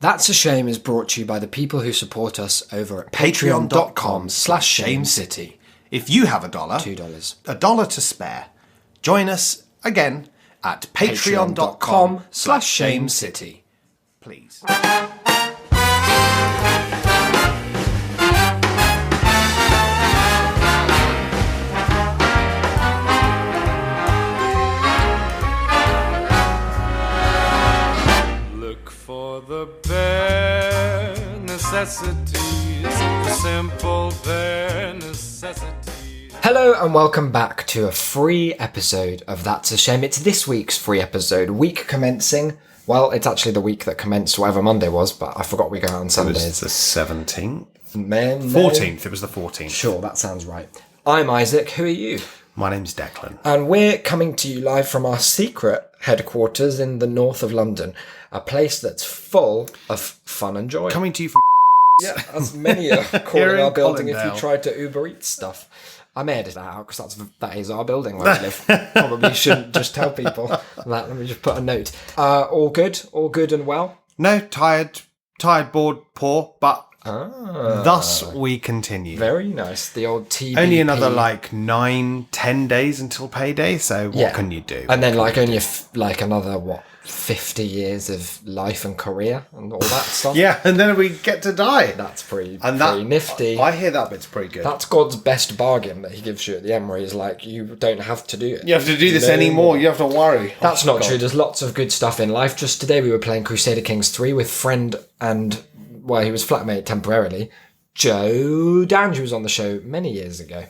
That's a Shame is brought to you by the people who support us over at patreon.com/shamecity. If you have $1, $2. $1 to spare, join us again at patreon.com/shamecity. Please. Look for the bare necessities, the simple bare necessities. Hello and welcome back to a free episode of That's a Shame. It's this week's free episode, week commencing. Well, it's actually the week that commenced whatever Monday was, but I forgot we go out on It Sundays. was the 17th? Man, 14th, it was the 14th. Sure, that sounds right. I'm Isaac, who are you? My name's Declan. And we're coming to you live from our secret headquarters in the north of London, a place that's full of fun and joy. Coming to you from... Yeah, as many are Here calling in our building if you Colindale. tried to Uber Eats stuff. I may edit that out because that is our building where we live. Probably shouldn't just tell people that. Let me just put a note. All good and well. No, tired, bored, poor, but thus we continue. Very nice. The old TBP. Only another 9-10 days until payday, so what can you do? And then only another 50 years of life and career and all that stuff. Yeah, and then we get to die. That's pretty And nifty. I hear that bit's pretty good. That's God's best bargain that he gives you at the end, where he's like, you don't have to do it. You have to do this No anymore. more. You have to worry. That's Oh, not God. true. There's lots of good stuff in life. Just today we were playing Crusader Kings 3 with friend and, well, he was flatmate temporarily, Joe Dange, who was on the show many years ago.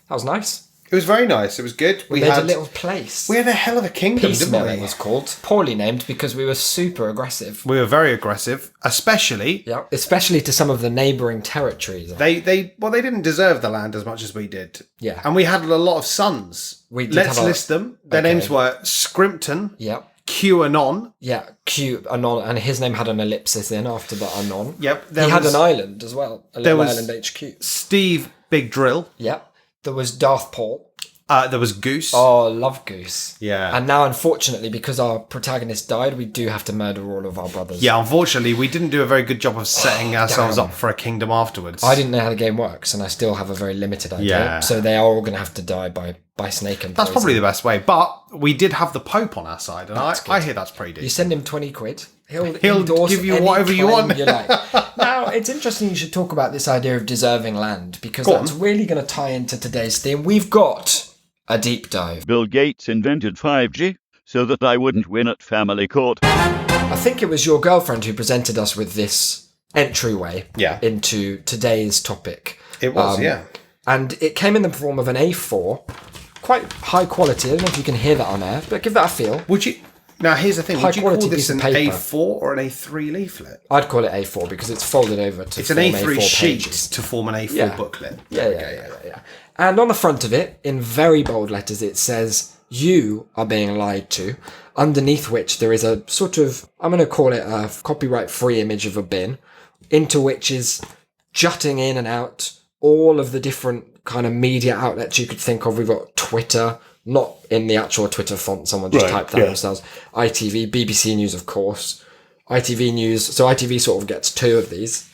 That was nice. It was very nice. It was good. We made a little place. We had a hell of a kingdom, Peace didn't Merry we? was called. Poorly named because we were super aggressive. We were very aggressive, especially... Yeah, especially to some of the neighbouring territories. They didn't deserve the land as much as we did. Yeah. And we had a lot of sons. We did Let's have a- list them. Their Okay. names were Scrimpton, Yeah. QAnon. Yeah, Q Anon, and his name had an ellipsis in after the Anon. Yep. He had an island as well, a little was- island HQ. Steve Big Drill. Yeah. There was Darth Paul. There was Goose. Oh, love Goose. Yeah. And now, unfortunately, because our protagonist died, we do have to murder all of our brothers. Yeah, unfortunately, we didn't do a very good job of setting ourselves damn. up for a kingdom afterwards. I didn't know how the game works, and I still have a very limited idea. Yeah. So they are all going to have to die by snake and That's poison. probably the best way. But we did have the Pope on our side, and I hear that's pretty You decent. send him 20 quid. He'll He'll give you any whatever you claim want. you like. Now, it's interesting you should talk about this idea of deserving land, because that's really going to tie into today's theme. We've got a deep dive. Bill Gates invented 5G so that I wouldn't win at family court. I think it was your girlfriend who presented us with this entryway into today's topic. It was, yeah. And it came in the form of an A4, quite high quality. I don't know if you can hear that on air, but give that a feel. Would you... Now, here's the thing. High Would you call quality this piece of an paper. A4 or an A3 leaflet? I'd call it A4 because it's folded over to It's an form A3 A4 sheet pages. to form an A4 Yeah. booklet. Yeah. And on the front of it, in very bold letters, it says, "You are being lied to," underneath which there is a sort of, I'm going to call it a copyright-free image of a bin, into which is jutting in and out all of the different kind of media outlets you could think of. We've got Twitter, not in the actual Twitter font, someone just typed that themselves, ITV, BBC News, of course, ITV News, so ITV sort of gets two of these,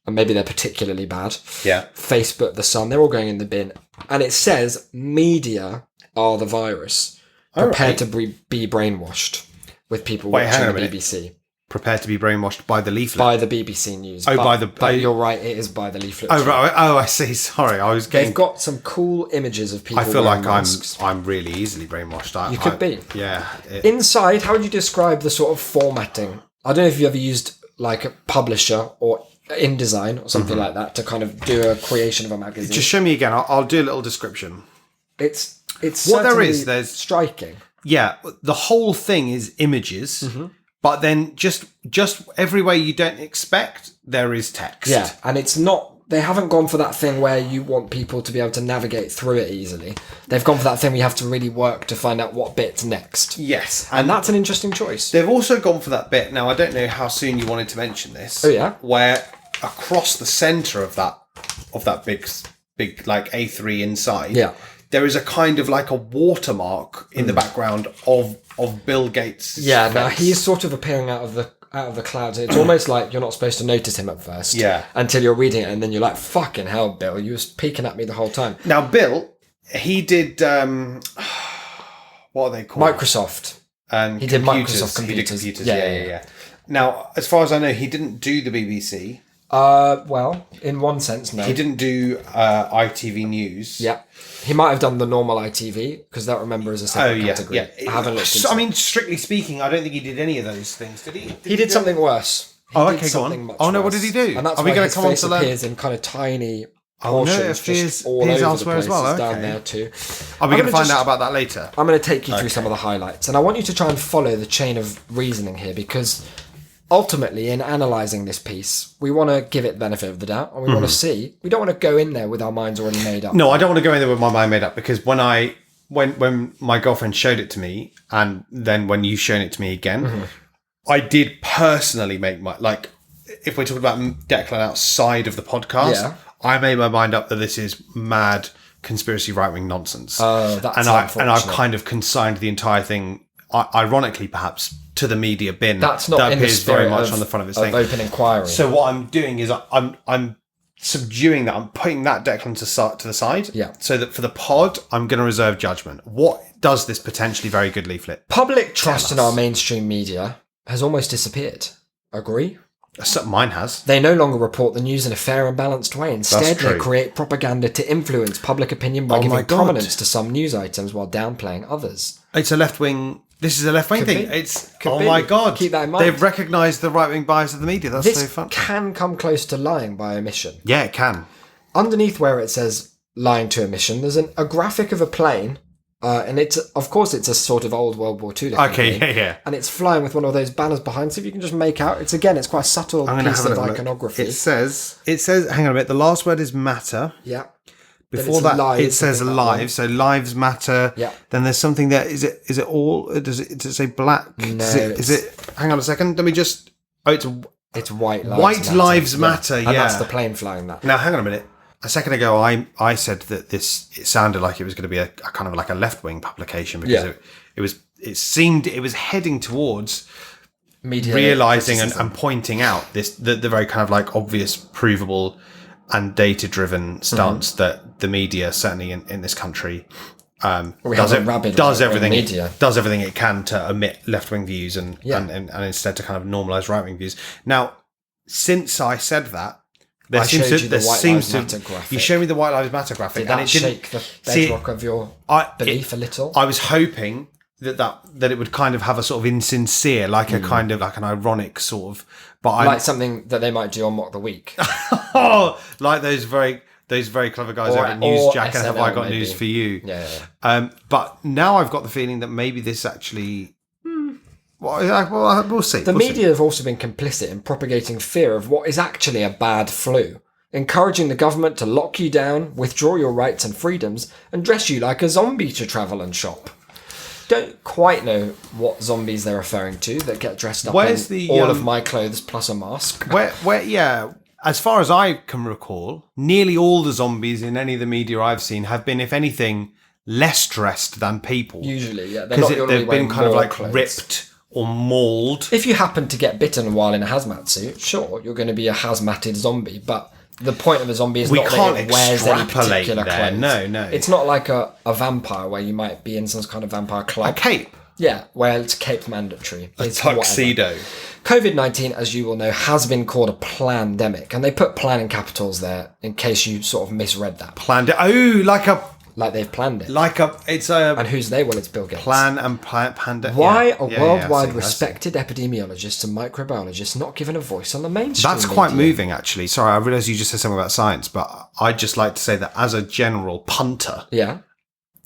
and maybe they're particularly bad. Yeah. Facebook, The Sun, they're all going in the bin. And it says, media are the virus. Prepare to be brainwashed with people Wait, hang on watching a the minute. BBC. Prepare to be brainwashed by the leaflet. By the BBC News. Oh, But you're right, it is by the leaflet. Oh, too. right. Oh, I see. Sorry, I was getting... They've got some cool images of people I feel wearing like masks. I'm really easily brainwashed. You could be. Yeah. Inside, how would you describe the sort of formatting? I don't know if you ever used like a Publisher or InDesign or something like that to kind of do a creation of a magazine. Just show me again. I'll do a little description. It's What there certainly is, there's- striking. Yeah, the whole thing is images, but then just everywhere you don't expect, there is text. Yeah, and it's not, they haven't gone for that thing where you want people to be able to navigate through it easily. They've gone for that thing where you have to really work to find out what bit's next. Yes. And that's an interesting choice. They've also gone for that bit. Now, I don't know how soon you wanted to mention this. Oh, yeah? Where across the centre of that big like A3 inside, Yeah. there is a kind of like a watermark in the background of Bill Gates. Yeah, now he's sort of appearing out of out of the clouds. It's almost like you're not supposed to notice him at first. Yeah. Until you're reading it, and then you're like, fucking hell, Bill, you was peeking at me the whole time. Now, Bill, he did, what are they called? Microsoft. And He did computers. Microsoft He did computers. computers, Yeah. yeah. Now, as far as I know, he didn't do the BBC. Well, in one sense, no. He didn't do ITV News. Yeah. He might have done the normal ITV, because that, remember, is a Oh, separate yeah. category. Yeah. I haven't looked into I mean, strictly speaking, I don't think he did any of those things, did he? He did something worse. He Oh, did okay, go on. something much Oh, no, what worse. did he do? And that's Are we why gonna his come on face to that? appears in kind of tiny Oh, no, portions, it just appears all over the elsewhere place. as well. It's down Okay. there too. Are we going to I'm gonna find just- out about that later? I'm going to take you through some of the highlights, and I want you to try and follow the chain of reasoning here, because ultimately, in analysing this piece, we want to give it the benefit of the doubt, and we want to see. We don't want to go in there with our minds already made up. No, I don't want to go in there with my mind made up, because when my girlfriend showed it to me, and then when you've shown it to me again, I did personally make my, like, if we're talking about Declan outside of the podcast, Yeah. I made my mind up that this is mad conspiracy right-wing nonsense. Oh, that's and I've unfortunate. kind of consigned the entire thing, ironically perhaps, to the media bin. That's not that in the appears spirit very much of, on the front of his of thing. open inquiry. So what I'm doing is I'm subduing that. I'm putting that Declan to the side. Yeah. So that for the pod, I'm going to reserve judgment. What does this potentially very good leaflet? Public trust in us. our mainstream media has almost disappeared. Agree? So mine has. They no longer report the news in a fair and balanced way. Instead, they true. create propaganda to influence public opinion by Oh my giving God. prominence to some news items while downplaying others. It's a left wing. This is a left wing Could thing. be. It's Could oh be. my god. Keep that in mind. They've recognised the right wing bias of the media. That's so This fun. can come close to lying by omission. Yeah, it can. Underneath where it says lying to omission, there's a graphic of a plane, and it's a sort of old World War II looking Okay, plane, yeah. and it's flying with one of those banners behind. So if you can just make out, it's quite a subtle I'm going to piece have a of little look. iconography. It says. Hang on a minute. The last word is matter. Yeah. Before it's that, lives, it says I think that live. one. So lives matter. Yeah. Then there's something there. Is it all? Does it say black? No, Is it? Hang on a second. Let me just. Oh, It's white lives White matter. lives matter, And that's yeah. the plane flying that. now. Hang on a minute. A second ago, I said that it sounded like it was going to be a kind of like a left wing publication because Yeah. it seemed it was heading towards Media realizing criticism. and pointing out the very kind of like obvious, provable, and data driven stance that the media, certainly in this country, We have a rabid does right-wing everything media. does everything it can to omit left wing views and Yeah. and instead to kind of normalize right wing views. Now, since I said that, there I seems showed to you the there White seems Lives to Matter graphic. you showed me the White Lives Matter graphic, Did and that it didn't shake the see, bedrock of your I- belief a little? I was hoping that it would kind of have a sort of insincere, like a kind of like an ironic sort of, but I like something that they might do on Mock the Week. like those very clever guys Or- over at or Newsjack and Have SNL I Got maybe. News for You? Yeah. But now I've got the feeling that maybe this actually. Well, we'll see. The We'll see. media have also been complicit in propagating fear of what is actually a bad flu, encouraging the government to lock you down, withdraw your rights and freedoms, and dress you like a zombie to travel and shop. Don't quite know what zombies they're referring to that get dressed up Where's in the, all of um, my clothes plus a mask. Where, yeah. As far as I can recall, nearly all the zombies in any of the media I've seen have been, if anything, less dressed than people. Usually, yeah. They're Because not normally they've been wearing kind of more like clothes. ripped or mauled. If you happen to get bitten while in a hazmat suit, sure, you're going to be a hazmated zombie, but the point of a zombie is We not can't that it wears any extrapolate particular there. clothes. No. It's not like a vampire where you might be in some kind of vampire A club. cape. Yeah, where it's cape mandatory. A It's whatever. tuxedo. COVID-19, as you will know, has been called a plandemic, and they put plan in capitals there in case you sort of misread that. Planned it. Oh, Like they've planned it. it's a And who's they? Well, it's Bill Gates. plan and pandemic. Why are I've worldwide seen. respected epidemiologists and microbiologists not given a voice on the mainstream That's quite media? moving, actually. Sorry, I realise you just said something about science, but I'd just like to say that as a general punter, Yeah.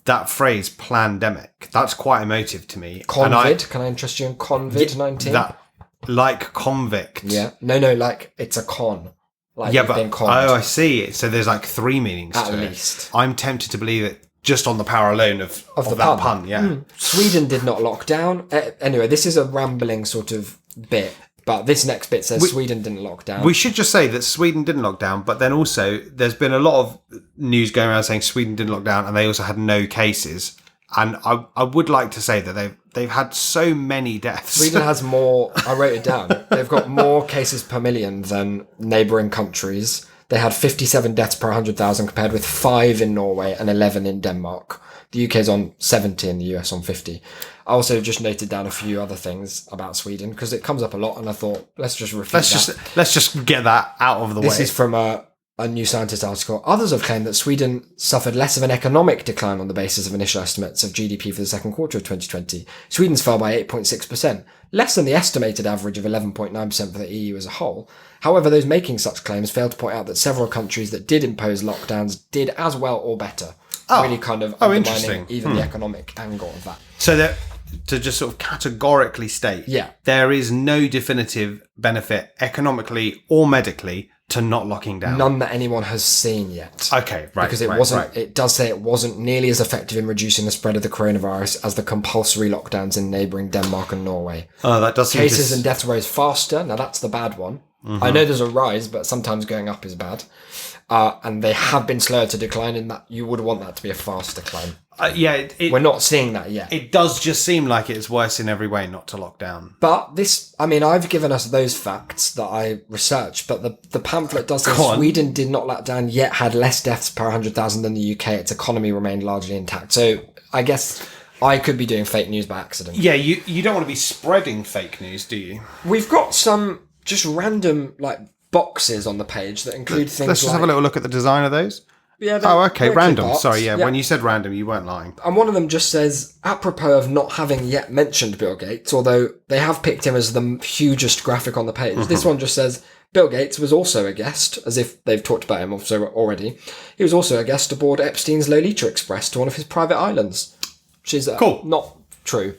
that phrase "plandemic" that's quite emotive to me. And Convid. Can I interest you in Convid-19? that like convict. Yeah. No, like it's a con. Like Yeah, you've but been conned. I see. So there's like three meanings At to it. least. I'm tempted to believe it just on the power alone of the that pun. pun. Yeah. Sweden did not lock down. Anyway, this is a rambling sort of bit, but this next bit says Sweden didn't lock down. We should just say that Sweden didn't lock down, but then also there's been a lot of news going around saying Sweden didn't lock down and they also had no cases. And I would like to say that they've had so many deaths. Sweden has more, I wrote it down, they've got more cases per million than neighbouring countries. They had 57 deaths per 100,000 compared with 5 in Norway and 11 in Denmark. The UK's on 70 and the US on 50. I also just noted down a few other things about Sweden because it comes up a lot and I thought, let's just refute that. Let's just get that out of the way. This is from a New Scientist article. Others have claimed that Sweden suffered less of an economic decline on the basis of initial estimates of GDP for the second quarter of 2020. Sweden's fell by 8.6%, less than the estimated average of 11.9% for the EU as a whole. However, those making such claims failed to point out that several countries that did impose lockdowns did as well or better. Really kind of undermining even the economic angle of that. So that to just sort of categorically state, there is no definitive benefit economically or medically to not locking down. None that anyone has seen yet. Okay, right. Because it does say it wasn't nearly as effective in reducing the spread of the coronavirus as the compulsory lockdowns in neighbouring Denmark and Norway. Oh, that does seem Cases and deaths rose faster. Now that's the bad one. I know there's a rise, but sometimes going up is bad. And they have been slower to decline in that you would want that to be a fast decline. We're not seeing that yet. It does just seem like it's worse in every way not to lock down. But I've given us those facts that I researched, but the pamphlet does say Sweden did not lock down yet had less deaths per 100,000 than the UK. Its economy remained largely intact. So I guess I could be doing fake news by accident. Yeah, you don't want to be spreading fake news, do you? We've got some just random boxes on the page that include things. Let's just have a little look at the design of those. Yeah. Okay, random. Sorry, when you said random, you weren't lying. And one of them just says, apropos of not having yet mentioned Bill Gates, although they have picked him as the hugest graphic on the page. This one just says, Bill Gates was also a guest, as if they've talked about him also already. He was also a guest aboard Epstein's Lolita Express to one of his private islands. Which is not true.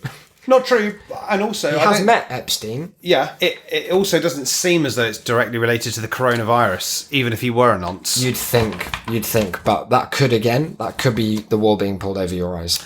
Not true, and also he has met Epstein. Yeah, it also doesn't seem as though it's directly related to the coronavirus, even if he were a nonce. You'd think, but that could be the wall being pulled over your eyes.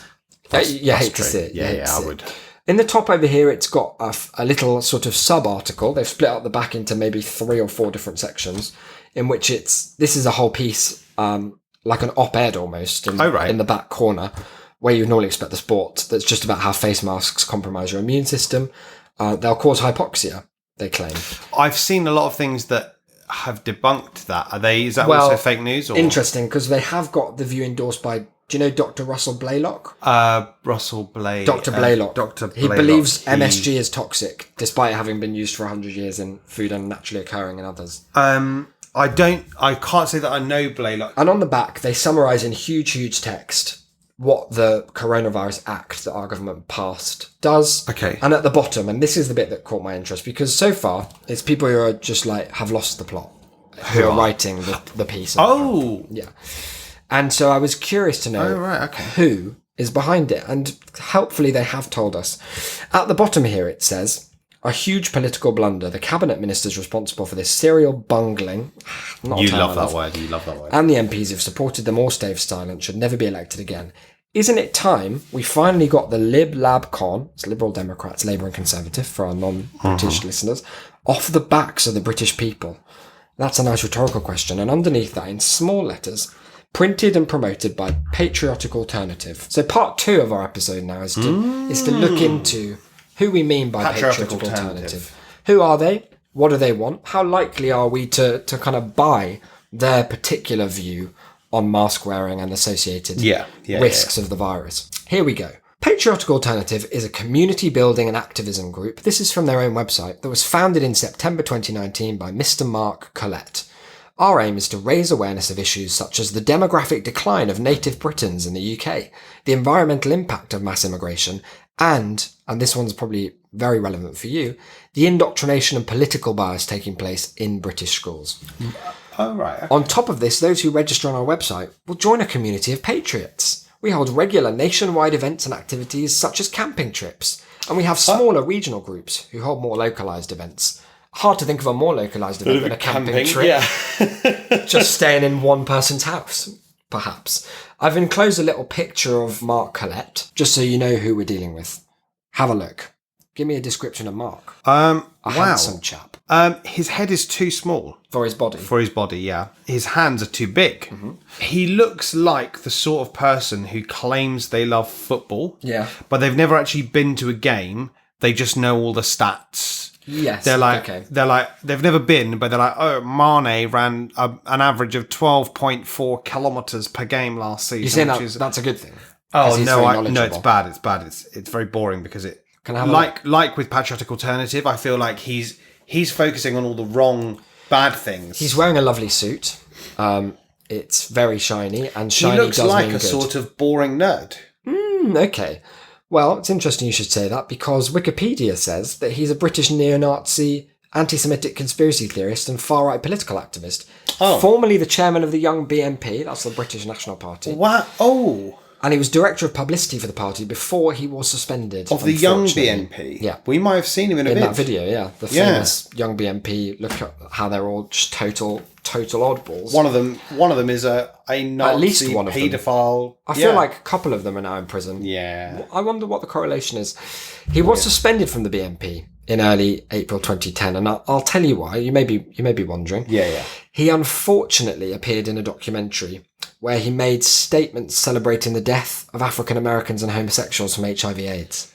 You hate to see it. Yeah, I would. In the top over here, it's got a little sort of sub-article. They've split up the back into maybe 3 or 4 different sections, in which this is a whole piece, like an op-ed almost, in the back corner, where you normally expect the sport, that's just about how face masks compromise your immune system. They'll cause hypoxia, they claim. I've seen a lot of things that have debunked that. Is that also fake news? Or? Interesting, because they have got the view endorsed by, do you know Dr. Russell Blaylock? Russell Blay. Dr. Blaylock. Dr. Blaylock. He believes MSG is toxic, despite having been used for 100 years in food and naturally occurring in others. I can't say that I know Blaylock. And on the back, they summarise in huge text what the Coronavirus Act that our government passed does. Okay. And at the bottom, and this is the bit that caught my interest, because so far, it's people who are just have lost the plot, who are writing the piece. Yeah. And so I was curious to know who is behind it, and helpfully they have told us. At the bottom here it says, a huge political blunder. The cabinet ministers responsible for this serial bungling. You love that word. And the MPs who've supported them all stay silent should never be elected again. Isn't it time we finally got the Lib Lab Con, it's Liberal Democrats, Labour and Conservative for our non-British listeners, off the backs of the British people? That's a nice rhetorical question. And underneath that, in small letters, printed and promoted by Patriotic Alternative. So part 2 of our episode now is to look into who we mean by Patriotic Alternative. Who are they? What do they want? How likely are we to kind of buy their particular view on mask wearing and associated risks of the virus? Here we go. Patriotic Alternative is a community building and activism group. This is from their own website that was founded in September 2019 by Mr. Mark Collett. Our aim is to raise awareness of issues such as the demographic decline of native Britons in the UK, the environmental impact of mass immigration, and this one's probably very relevant for you, the indoctrination and political bias taking place in British schools. Oh, right. Okay. On top of this, those who register on our website will join a community of patriots. We hold regular nationwide events and activities such as camping trips, and we have smaller regional groups who hold more localised events. Hard to think of a more localised event than a camping trip. Yeah. Just staying in one person's house, perhaps. I've enclosed a little picture of Mark Collett, just so you know who we're dealing with. Have a look. Give me a description of Mark. A handsome chap. His head is too small for his body. for his body, yeah. His hands are too big. He looks like the sort of person who claims they love football, Yeah. but they've never actually been to a game. They just know all the stats. Yes. They're like, okay. they've never been, but they're like, oh, Mane ran an average of 12.4 kilometers per game last season. You're saying which that, is, that's a good thing? 'Cause oh he's no, very no, it's knowledgeable. bad. It's bad. It's very boring because it Can I have a like with Patriotic Alternative. I feel like he's focusing on all the wrong bad things. He's wearing a lovely suit. It's very shiny, and he shiny looks does like mean a good. sort of boring nerd. Okay. Well, it's interesting you should say that because Wikipedia says that he's a British neo-Nazi, anti-Semitic conspiracy theorist and far-right political activist. Oh. Formerly the chairman of the Young BNP, that's the British National Party, What? Oh, and he was director of publicity for the party before he was suspended. of the Young unfortunately. BNP. Yeah. We might have seen him in a In bit. that video, yeah. The Yeah. famous Young BNP, look at how they're all just total oddballs. One of them is a Nazi least one of them. paedophile. I feel like a couple of them are now in prison. Yeah. I wonder what the correlation is. He was suspended from the BNP in early April 2010, and I'll tell you why. You may be wondering. Yeah. He unfortunately appeared in a documentary where he made statements celebrating the death of African Americans and homosexuals from HIV/AIDS.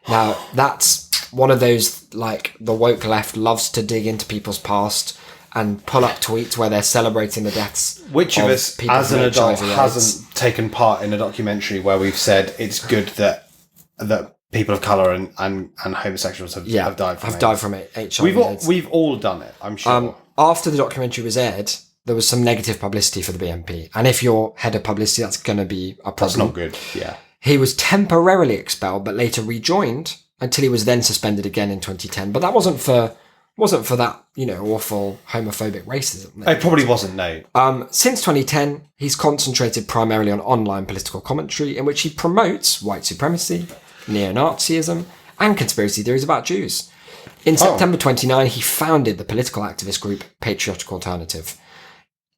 Now, that's one of those, like, the woke left loves to dig into people's past and pull up tweets where they're celebrating the deaths. Which of us, people as an from adult, HIV/AIDS. hasn't taken part in a documentary where we've said it's good that people of color and homosexuals have died from HIV? We've all done it, I'm sure. After the documentary was aired, there was some negative publicity for the BNP. And if you're head of publicity, that's going to be a problem. That's not good. Yeah. He was temporarily expelled, but later rejoined until he was then suspended again in 2010. But that wasn't for that, awful homophobic racism. It probably wasn't, no. Since 2010, he's concentrated primarily on online political commentary in which he promotes white supremacy, neo-Nazism, and conspiracy theories about Jews. In September 29, he founded the political activist group Patriotic Alternative.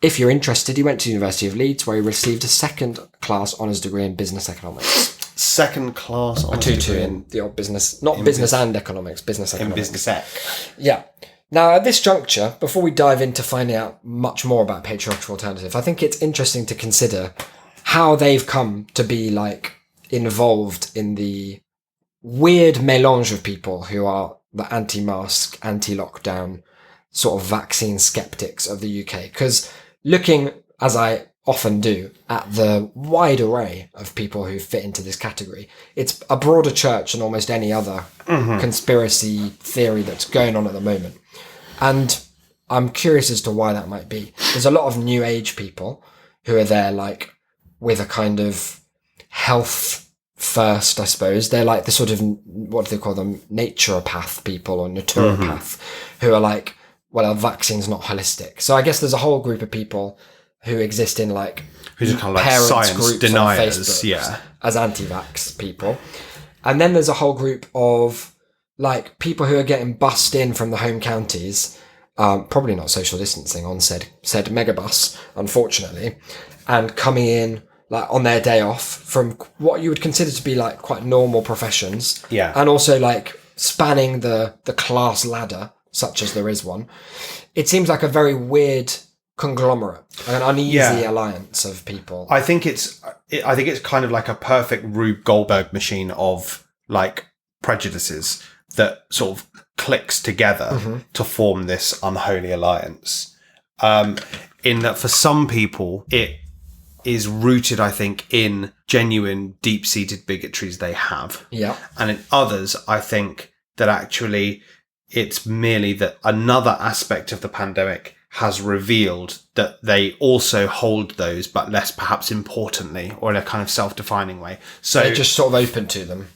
If you're interested, he went to the University of Leeds where he received a second-class honours degree in business economics. Second class on A 2-2 in the old business, not business and economics, business in economics. business ec. Yeah. Now, at this juncture, before we dive into finding out much more about Patriotic Alternative, I think it's interesting to consider how they've come to be, involved in the weird mélange of people who are the anti-mask, anti-lockdown, sort of vaccine skeptics of the UK. Because looking, as I often do, at the wide array of people who fit into this category, it's a broader church than almost any other conspiracy theory that's going on at the moment. And I'm curious as to why that might be. There's a lot of new age people who are there, with a kind of health first, I suppose. They're like the sort of, what do they call them, naturopath people or naturopath who are like, well, a vaccine's not holistic. So I guess there's a whole group of people who exist in Who's kind of parents science groups on deniers, Facebook yeah. as anti-vax people. And then there's a whole group of people who are getting bussed in from the home counties, probably not social distancing on said megabus, unfortunately, and coming in on their day off from what you would consider to be quite normal professions. Yeah. And also spanning the class ladder, such as there is one. It seems like a very weird conglomerate, an uneasy alliance of people. I think it's kind of like a perfect Rube Goldberg machine of prejudices that sort of clicks together to form this unholy alliance. In that for some people, it is rooted, I think, in genuine deep-seated bigotries they have. Yeah. And in others, I think that actually it's merely that another aspect of the pandemic has revealed that they also hold those, but less perhaps importantly, or in a kind of self-defining way. So They're just sort of open to them.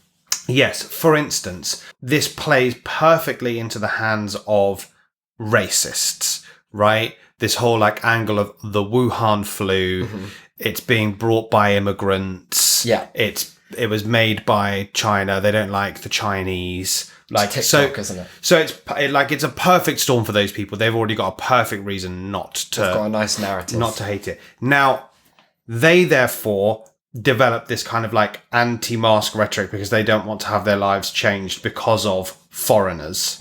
yes, for instance, this plays perfectly into the hands of racists, right? This whole angle of the Wuhan flu, it's being brought by immigrants. Yeah. It was made by China. They don't like the Chinese. It's TikTok, isn't it? So it's a perfect storm for those people. They've already got a perfect reason not to Got a nice narrative. not to hate it. Now, they therefore develop this kind of anti-mask rhetoric because they don't want to have their lives changed because of foreigners.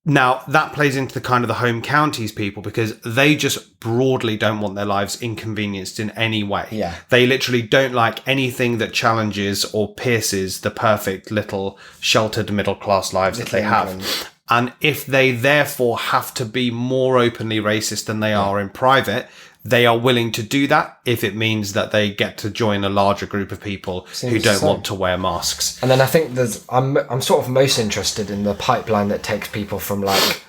Now, that plays into the kind of the home counties people because they just broadly don't want their lives inconvenienced in any way. Yeah. They literally don't like anything that challenges or pierces the perfect little sheltered middle class lives that they have. And if they therefore have to be more openly racist than they are in private, they are willing to do that if it means that they get to join a larger group of people who don't want to wear masks. And then I think I'm sort of most interested in the pipeline that takes people from like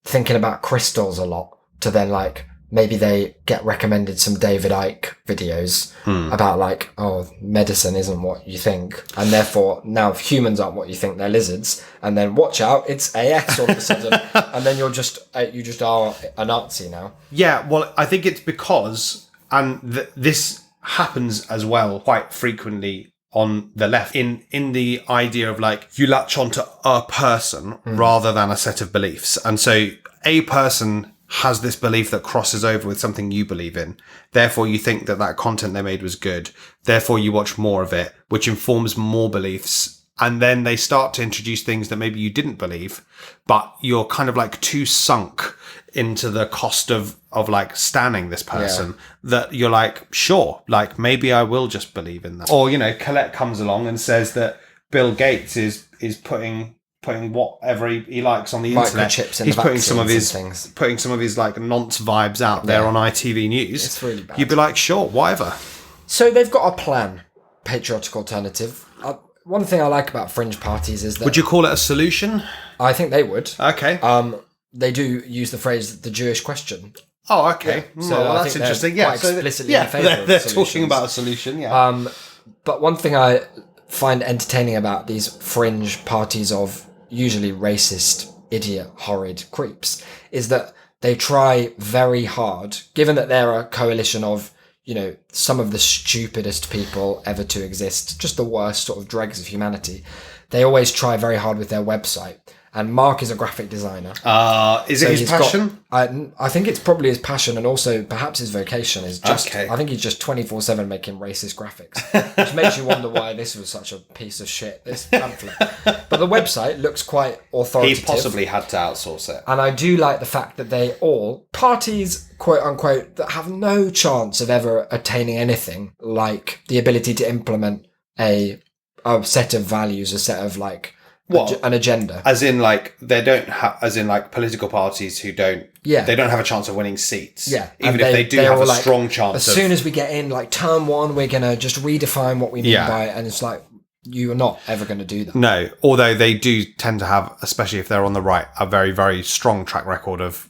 thinking about crystals a lot to then like maybe they get recommended some David Icke videos about like, oh, medicine isn't what you think. And therefore now if humans aren't what you think, they're lizards. And then watch out, it's AS all of a sudden. And then you just are a Nazi now. Yeah, well, I think it's because, and this happens as well quite frequently on the left, in the idea of like, you latch onto a person rather than a set of beliefs. And so a person has this belief that crosses over with something you believe in. Therefore, you think that content they made was good. Therefore, you watch more of it, which informs more beliefs. And then they start to introduce things that maybe you didn't believe, but you're kind of like too sunk into the cost of like standing this person that you're like, sure, like maybe I will just believe in that. Or, Colette comes along and says that Bill Gates is putting whatever he likes on the internet. Microchips in He's the putting some of vaccines his and things. putting some of his like nonce vibes out there on ITV News. It's really bad. You'd be like, sure, whatever. So they've got a plan, Patriotic Alternative. One thing I like about fringe parties is that... Would you call it a solution? I think they would. Okay. They do use the phrase the Jewish question. Oh, okay. So Well, I that's think interesting. they're Yeah, quite so explicitly in favour of they're solutions. talking about a solution. Yeah. But one thing I find entertaining about these fringe parties of usually racist, idiot, horrid creeps is that they try very hard, given that they're a coalition of, some of the stupidest people ever to exist, just the worst sort of dregs of humanity. They always try very hard with their website. And Mark is a graphic designer. Is it his passion? I think it's probably his passion, and also perhaps his vocation is just... Okay. I think he's just 24/7 making racist graphics, which makes you wonder why this was such a piece of shit, this pamphlet. But the website looks quite authoritative. He possibly had to outsource it. And I do like the fact that they all, parties, quote unquote, that have no chance of ever attaining anything like the ability to implement a set of values, a set of like... an agenda. As in, like, they don't have, as in, like, political parties who don't, they don't have a chance of winning seats. Yeah. Even if they do have a strong chance As soon as we get in, like, term one, we're going to just redefine what we mean by it. And it's like, you're not ever going to do that. No, although they do tend to have, especially if they're on the right, a very, very strong track record of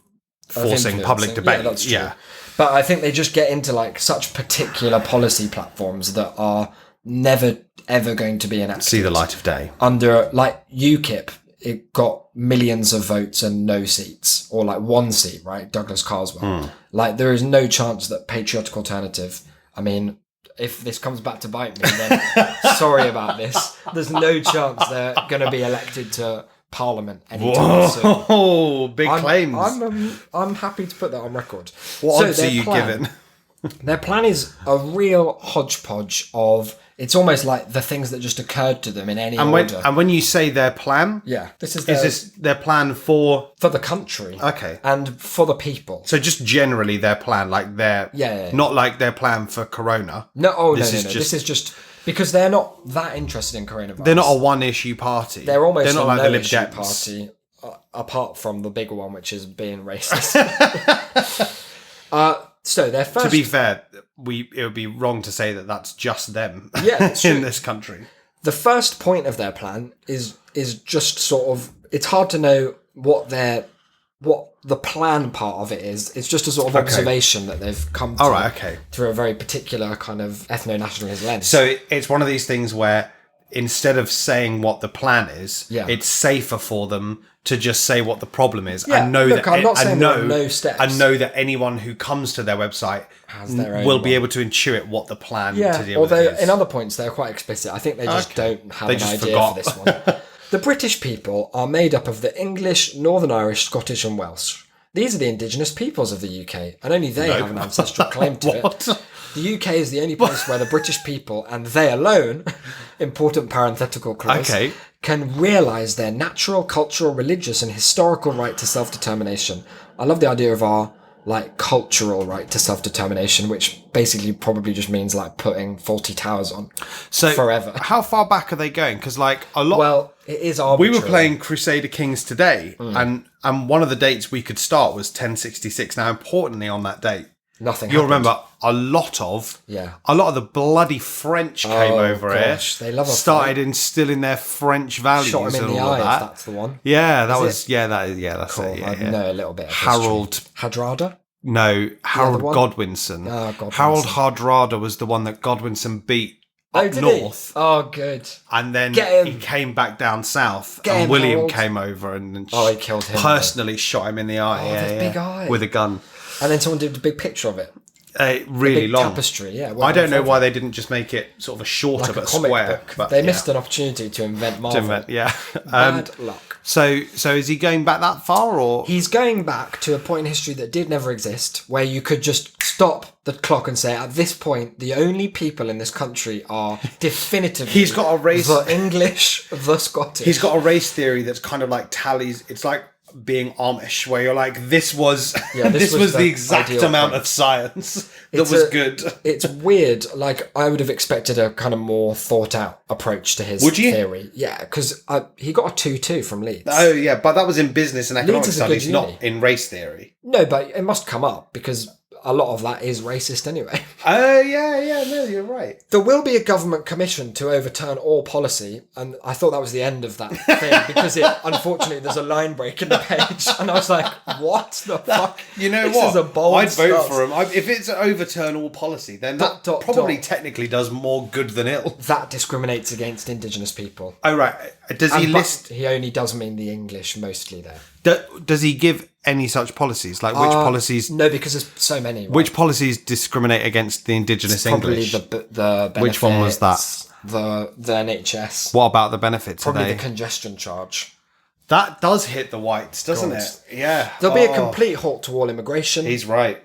forcing public debate. Yeah, that's true. Yeah. But I think they just get into, like, such particular policy platforms that are never ever going to be enacted. See the light of day. Under, like, UKIP, it got millions of votes and no seats, or like one seat, right? Douglas Carswell. Like, there is no chance that Patriotic Alternative, I mean, if this comes back to bite me, then sorry about this. There's no chance they're going to be elected to Parliament anytime soon. Oh, big claims. I'm happy to put that on record. What odds are you given? Their plan is a real hodgepodge of... It's almost like the things that just occurred to them in any order. And when you say their plan... Yeah. This is this their plan for the country. Okay. And for the people. So just generally their plan, like their... Yeah. Not like their plan for Corona. No, no. This is just... Because they're not that interested in coronavirus. They're not a one-issue party. They're almost not a like the Lib no-issue Dems party, apart from the bigger one, which is being racist. So their first... To be fair, it would be wrong to say that that's just them in this country. The first point of their plan is just sort of... It's hard to know what the plan part of it is. It's just a sort of observation that they've come to through a very particular kind of ethno-nationalist lens. So it's one of these things where instead of saying what the plan is, it's safer for them to just say what the problem is and know that anyone who comes to their website will be able to intuit what the plan to deal with is. In other points they're quite explicit. I think they just don't have an idea for this one. The British people are made up of the English, Northern Irish, Scottish and Welsh. These are the indigenous peoples of the UK, and only they have an ancestral claim to it. The UK is the only place where the British people, and they alone, important parenthetical clause, Okay. can realise their natural, cultural, religious and historical right to self-determination. I love the idea of our, like, cultural right to self-determination, which basically probably just means, like, putting 40 towers on forever. How far back are they going? Because, like, a lot... Well, it is we arbitrary. were playing Crusader Kings today, and one of the dates we could start was 1066. Now, importantly, on that date, Nothing you'll happened. remember a lot of the bloody French came over gosh, here. they love a started fight. instilling their French values Shot him in and the all eye, of that. if that's the one. Yeah, that Is was it? that's Cool. it. Yeah, I yeah. know a little bit of Harold. history. Hadrada? No, Harold one? Godwinson. Godwinson. Harold Hardrada was the one that Godwinson beat up did north. he? Oh, good. And then Get him. he came back down south, Get and him, William Harold. came over and He killed him. personally shot him in the eye. Oh, those big eyes. With a gun. And then someone did a big picture of it. Really Big long. tapestry, yeah. I don't know why they didn't just make it sort of a shorter Like a but comic square. book. But They yeah. missed an opportunity to invent Marvel. Yeah. Bad luck. So is he going back that far, or He's going back to a point in history that did never exist, where you could just stop the clock and say, at this point, the only people in this country are definitively He's got a race- the English, the Scottish. he's got a race theory that's kind of like tallies? It's like being Amish, where you're like, this was this was the the exact ideal amount point. of science that It's was a- good. It's weird. Like, I would have expected a kind of more thought out approach to his Would you? theory. Yeah, because he got a 2-2 from Leeds. Oh yeah, but that was in business and economic is a good studies, not uni. in race theory. No, but it must come up because a lot of that is racist anyway. Oh yeah, no, you're right. There will be a government commission to overturn all policy, and I thought that was the end of that thing because unfortunately there's a line break in the page, and I was like, "What the fuck?" You know This what? is a bold I'd vote stance. for him. If it's an overturn all policy, then that Dot, probably dot. technically does more good than ill. That discriminates against Indigenous people. Oh right, does he But list? he only does mean the English mostly there. Does he give any such policies? Like which policies? No, because there's so many. Right? Which policies discriminate against the indigenous Probably English? the benefits, Which one was that? The NHS. What about the benefits? Probably Are they? the congestion charge. That does hit the whites, doesn't God. it? Yeah. There'll be a complete halt to all immigration. He's right.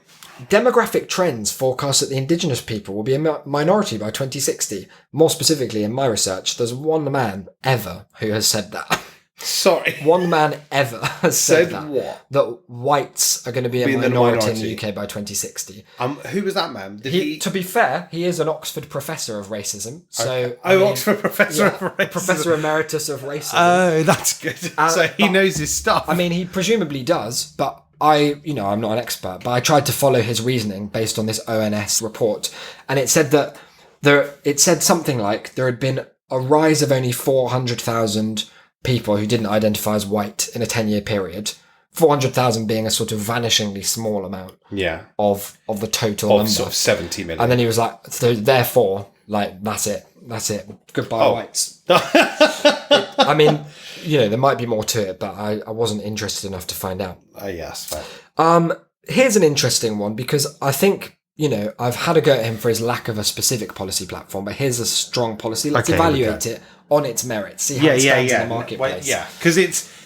Demographic trends forecast that the Indigenous people will be a minority by 2060. More specifically, in my research, there's one man ever who has said that. Sorry. One man ever has said Said that. what? That whites are going to be a Be in the minority in minority. the UK by 2060. Who was that man? Did he? To be fair, he is an Oxford professor of racism. So Oxford professor of racism. Professor emeritus of racism. Oh, that's good. So he but- knows his stuff. I mean, he presumably does, but I'm not an expert, but I tried to follow his reasoning based on this ONS report, and it said that it said something like there had been a rise of only 400,000 people who didn't identify as white in a 10-year period. 400,000 being a sort of vanishingly small amount yeah. of the total number. Sort of 70 million. And then he was like, so therefore, like, that's it. Goodbye, Oh. whites. I mean, there might be more to it, but I wasn't interested enough to find out. Yes, fair. Here's an interesting one because I think, I've had a go at him for his lack of a specific policy platform, but here's a strong policy. Let's Okay, evaluate it on its merits, see how it stands in the marketplace. Because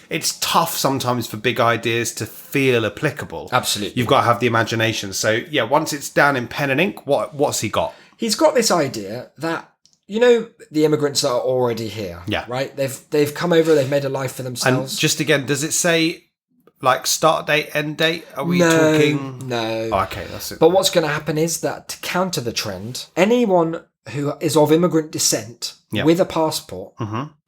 it's tough sometimes for big ideas to feel applicable. Absolutely. You've got to have the imagination. So, once it's down in pen and ink, what's he got? He's got this idea that, the immigrants that are already here, Yeah. right? They've come over, they've made a life for And themselves. just again, does it say like start date, end date? Are we talking? No. Oh, okay, that's it. But what's going to happen is that to counter the trend, anyone who is of immigrant descent Yeah. with a passport,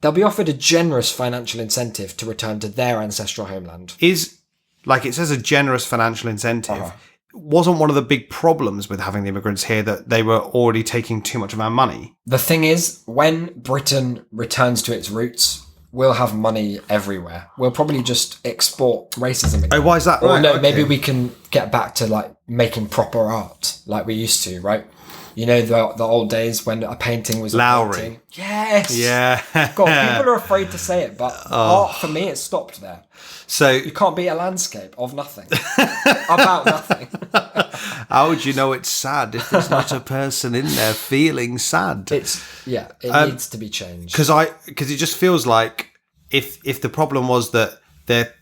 they'll be offered a generous financial incentive to return to their ancestral homeland. Is like it says a generous financial incentive. Wasn't one of the big problems with having the immigrants here that they were already taking too much of our money? The thing is, when Britain returns to its roots, we'll have money everywhere. We'll probably just export racism again. Oh, why is that? Or Right, no, okay. maybe we can get back to like making proper art like we used to, right? The old days when a painting was a Lowry. painting. Yes. Yeah. God, people are afraid to say it, but art for me, it stopped there. So You can't be a landscape of nothing, about nothing. how would you know it's sad if there's not a person in there feeling sad? It needs to be changed. Because it just feels like if the problem was that they're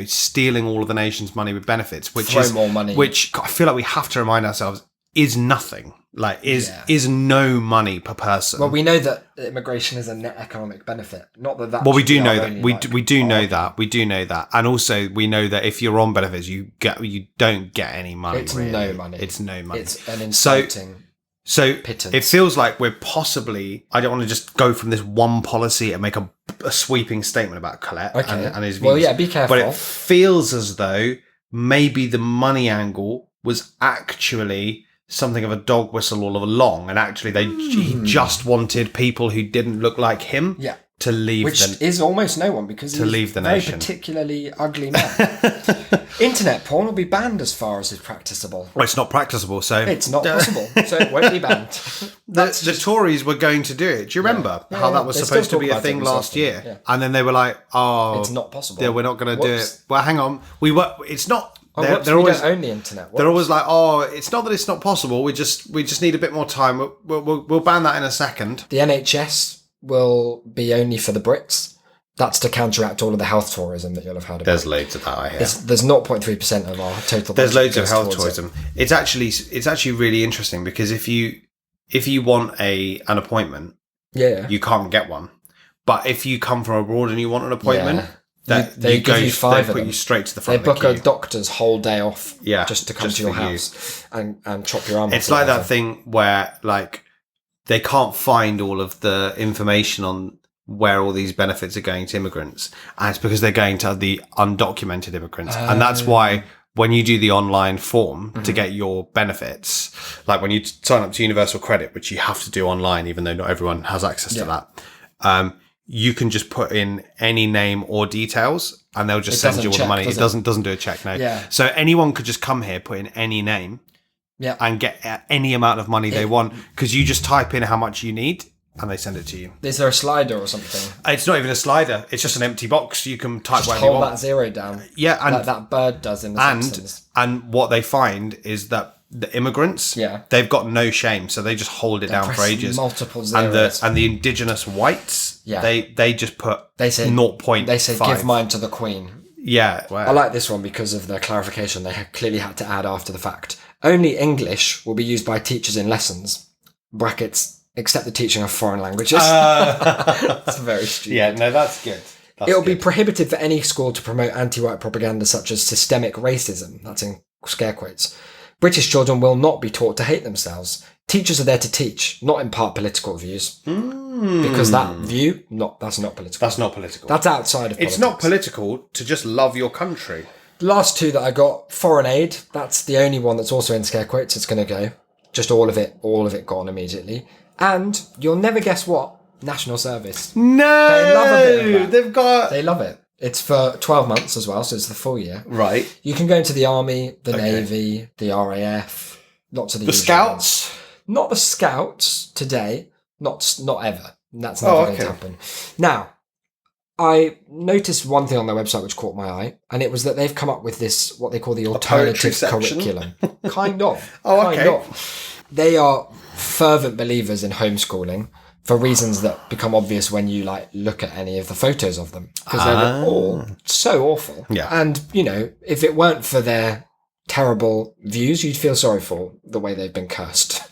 stealing all of the nation's money with benefits, which Throw is more money. which I feel like we have to remind ourselves is nothing. Like, is no money per person. Well, we know that immigration is a net economic benefit. Not that. Well, we should do be know our that. only, We like, do know argument. that. We do know that. And also, we know that if you're on benefits, you don't get any money. It's really. no money. It's no money. It's an insulting. So pittance. it feels like we're possibly. I don't want to just go from this one policy and make a sweeping statement about Colette and his views. Well, yeah, be careful. But it feels as though maybe the money angle was actually something of a dog whistle all along, and actually he just wanted people who didn't look like him Yeah. to leave. Which is almost no one, because he's leave the a very nation. particularly ugly man. Internet porn will be banned as far as is practicable. Well, it's not practicable, so It's not possible, so it won't be banned. the Tories were going to do it. Do you remember Yeah, how yeah. that was They supposed still to be talk a about it thing every last so often, year? yeah. And then they were like, "Oh, It's not possible. Yeah, we're not going to do Whoops. it." Well, hang on, we were. It's not. Oh, They're, whoops, they're we always. don't own the internet. They're always like, "Oh, it's not that it's not possible. We just need a bit more time. We'll ban that in a second." The NHS will be only for the Brits. That's to counteract all of the health tourism that you'll have heard about. There's loads of that. I hear. There's 0.3% of our total. There's budget loads of goes health towards it. tourism. It's actually really interesting because if you want an appointment, Yeah. you can't get one. But if you come from abroad and you want an appointment, Yeah. that They give you 5 they of put them. you straight to the They front book of a the queue. doctor's whole day off Yeah, just to come just to your for you. house and chop your arm off. It's or like that whatever. thing where like they can't find all of the information on where all these benefits are going to immigrants, and it's because they're going to the undocumented immigrants, and that's why when you do the online form to get your benefits, like when you sign up to Universal Credit, which you have to do online, even though not everyone has access to that, you can just put in any name or details, and they'll just send doesn't you all the check, money. does It it? doesn't do a check, no. Yeah. So anyone could just come here, put in any name, Yeah. and get any amount of money they want, because you just type in how much you need and they send it to you. Is there a slider or something? It's not even a slider; it's just an empty box. You can type Just whatever you hold want. that 0 down. Yeah, and Like that bird does in The Simpsons. and what they find is that the immigrants, Yeah. they've got no shame, so they just hold it down for press ages. multiple and zeros. the indigenous whites, Yeah. they just put They say 0.5. They say give mine to the Queen. Yeah, I like this one because of the clarification they clearly had to add after the fact. Only English will be used by teachers in lessons. Brackets, except the teaching of foreign languages. That's very stupid. yeah. No, that's good. It'll be prohibited for any school to promote anti-white propaganda such as systemic racism. That's in scare quotes. British children will not be taught to hate themselves. Teachers are there to teach, not impart political views. Because that view, that's not political. That's not political. That's outside of politics. It's not political to just love your country. The last two that I got, foreign aid, that's the only one that's also in scare quotes. It's going to go. Just all of it gone immediately. And you'll never guess what? National service. No, They love a bit of that. they've got They love it. It's for 12 months as well, so it's the full year. right. You can go into the army, the navy, the RAF, lots of the The usual scouts. ones. Not the scouts today. Not ever. That's never going to happen. Now, I noticed one thing on their website which caught my eye, and it was that they've come up with this, what they call the alternative section? curriculum. Kind of. Oh, Kind okay. of. They are fervent believers in homeschooling for reasons that become obvious when you look at any of the photos of them, because they're all so awful. Yeah. And if it weren't for their terrible views, you'd feel sorry for the way they've been cursed.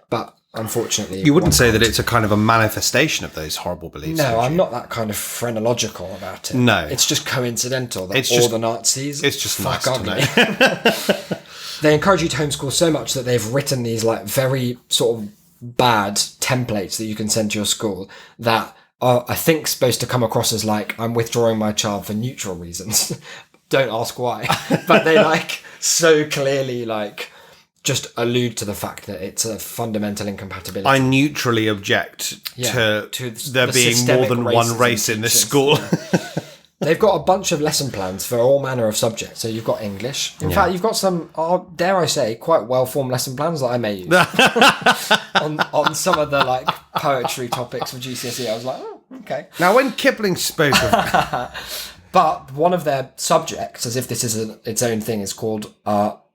But unfortunately, You wouldn't one say can't. that it's a kind of a manifestation of those horrible beliefs. No, would I'm you? not that kind of phrenological about it. No. It's just coincidental that It's all just- the Nazis It's just nice fuck to ugly. know. They encourage you to homeschool so much that they've written these very sort of bad templates that you can send to your school that are, I think, supposed to come across as I'm withdrawing my child for neutral reasons. Don't ask why. But they so clearly just allude to the fact that it's a fundamental incompatibility. I neutrally object to there the being more systemic than one racism race in this teachers. school. They've got a bunch of lesson plans for all manner of subjects. So you've got English. In fact, you've got some, dare I say, quite well-formed lesson plans that I may use on some of the poetry topics for GCSE. I was like, oh, okay. Now, when Kipling spoke of But one of their subjects, as if this is its own thing, is called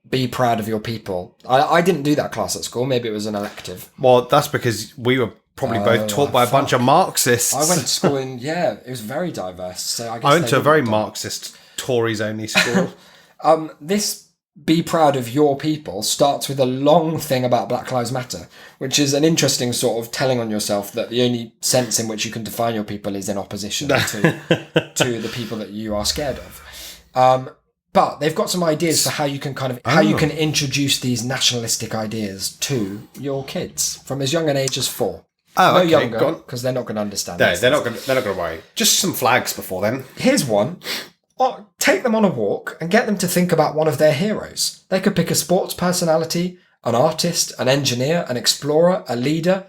"Be Proud of Your People." I didn't do that class at school. Maybe it was an elective. well, that's because we were probably both taught by a bunch of Marxists. I went to school in it was very diverse. So I guess I went they to a very wouldn't have done- Marxist, Tories only school. This be proud of your people starts with a long thing about Black Lives Matter, which is an interesting sort of telling on yourself that the only sense in which you can define your people is in opposition to the people that you are scared of. But they've got some ideas for how you can how you can introduce these nationalistic ideas to your kids from as young an age as 4. Oh, no okay, younger, because they're not going to understand. No, these they're things. not going to worry. Just some flags before then. Here's one. Take them on a walk and get them to think about one of their heroes. They could pick a sports personality, an artist, an engineer, an explorer, a leader, ...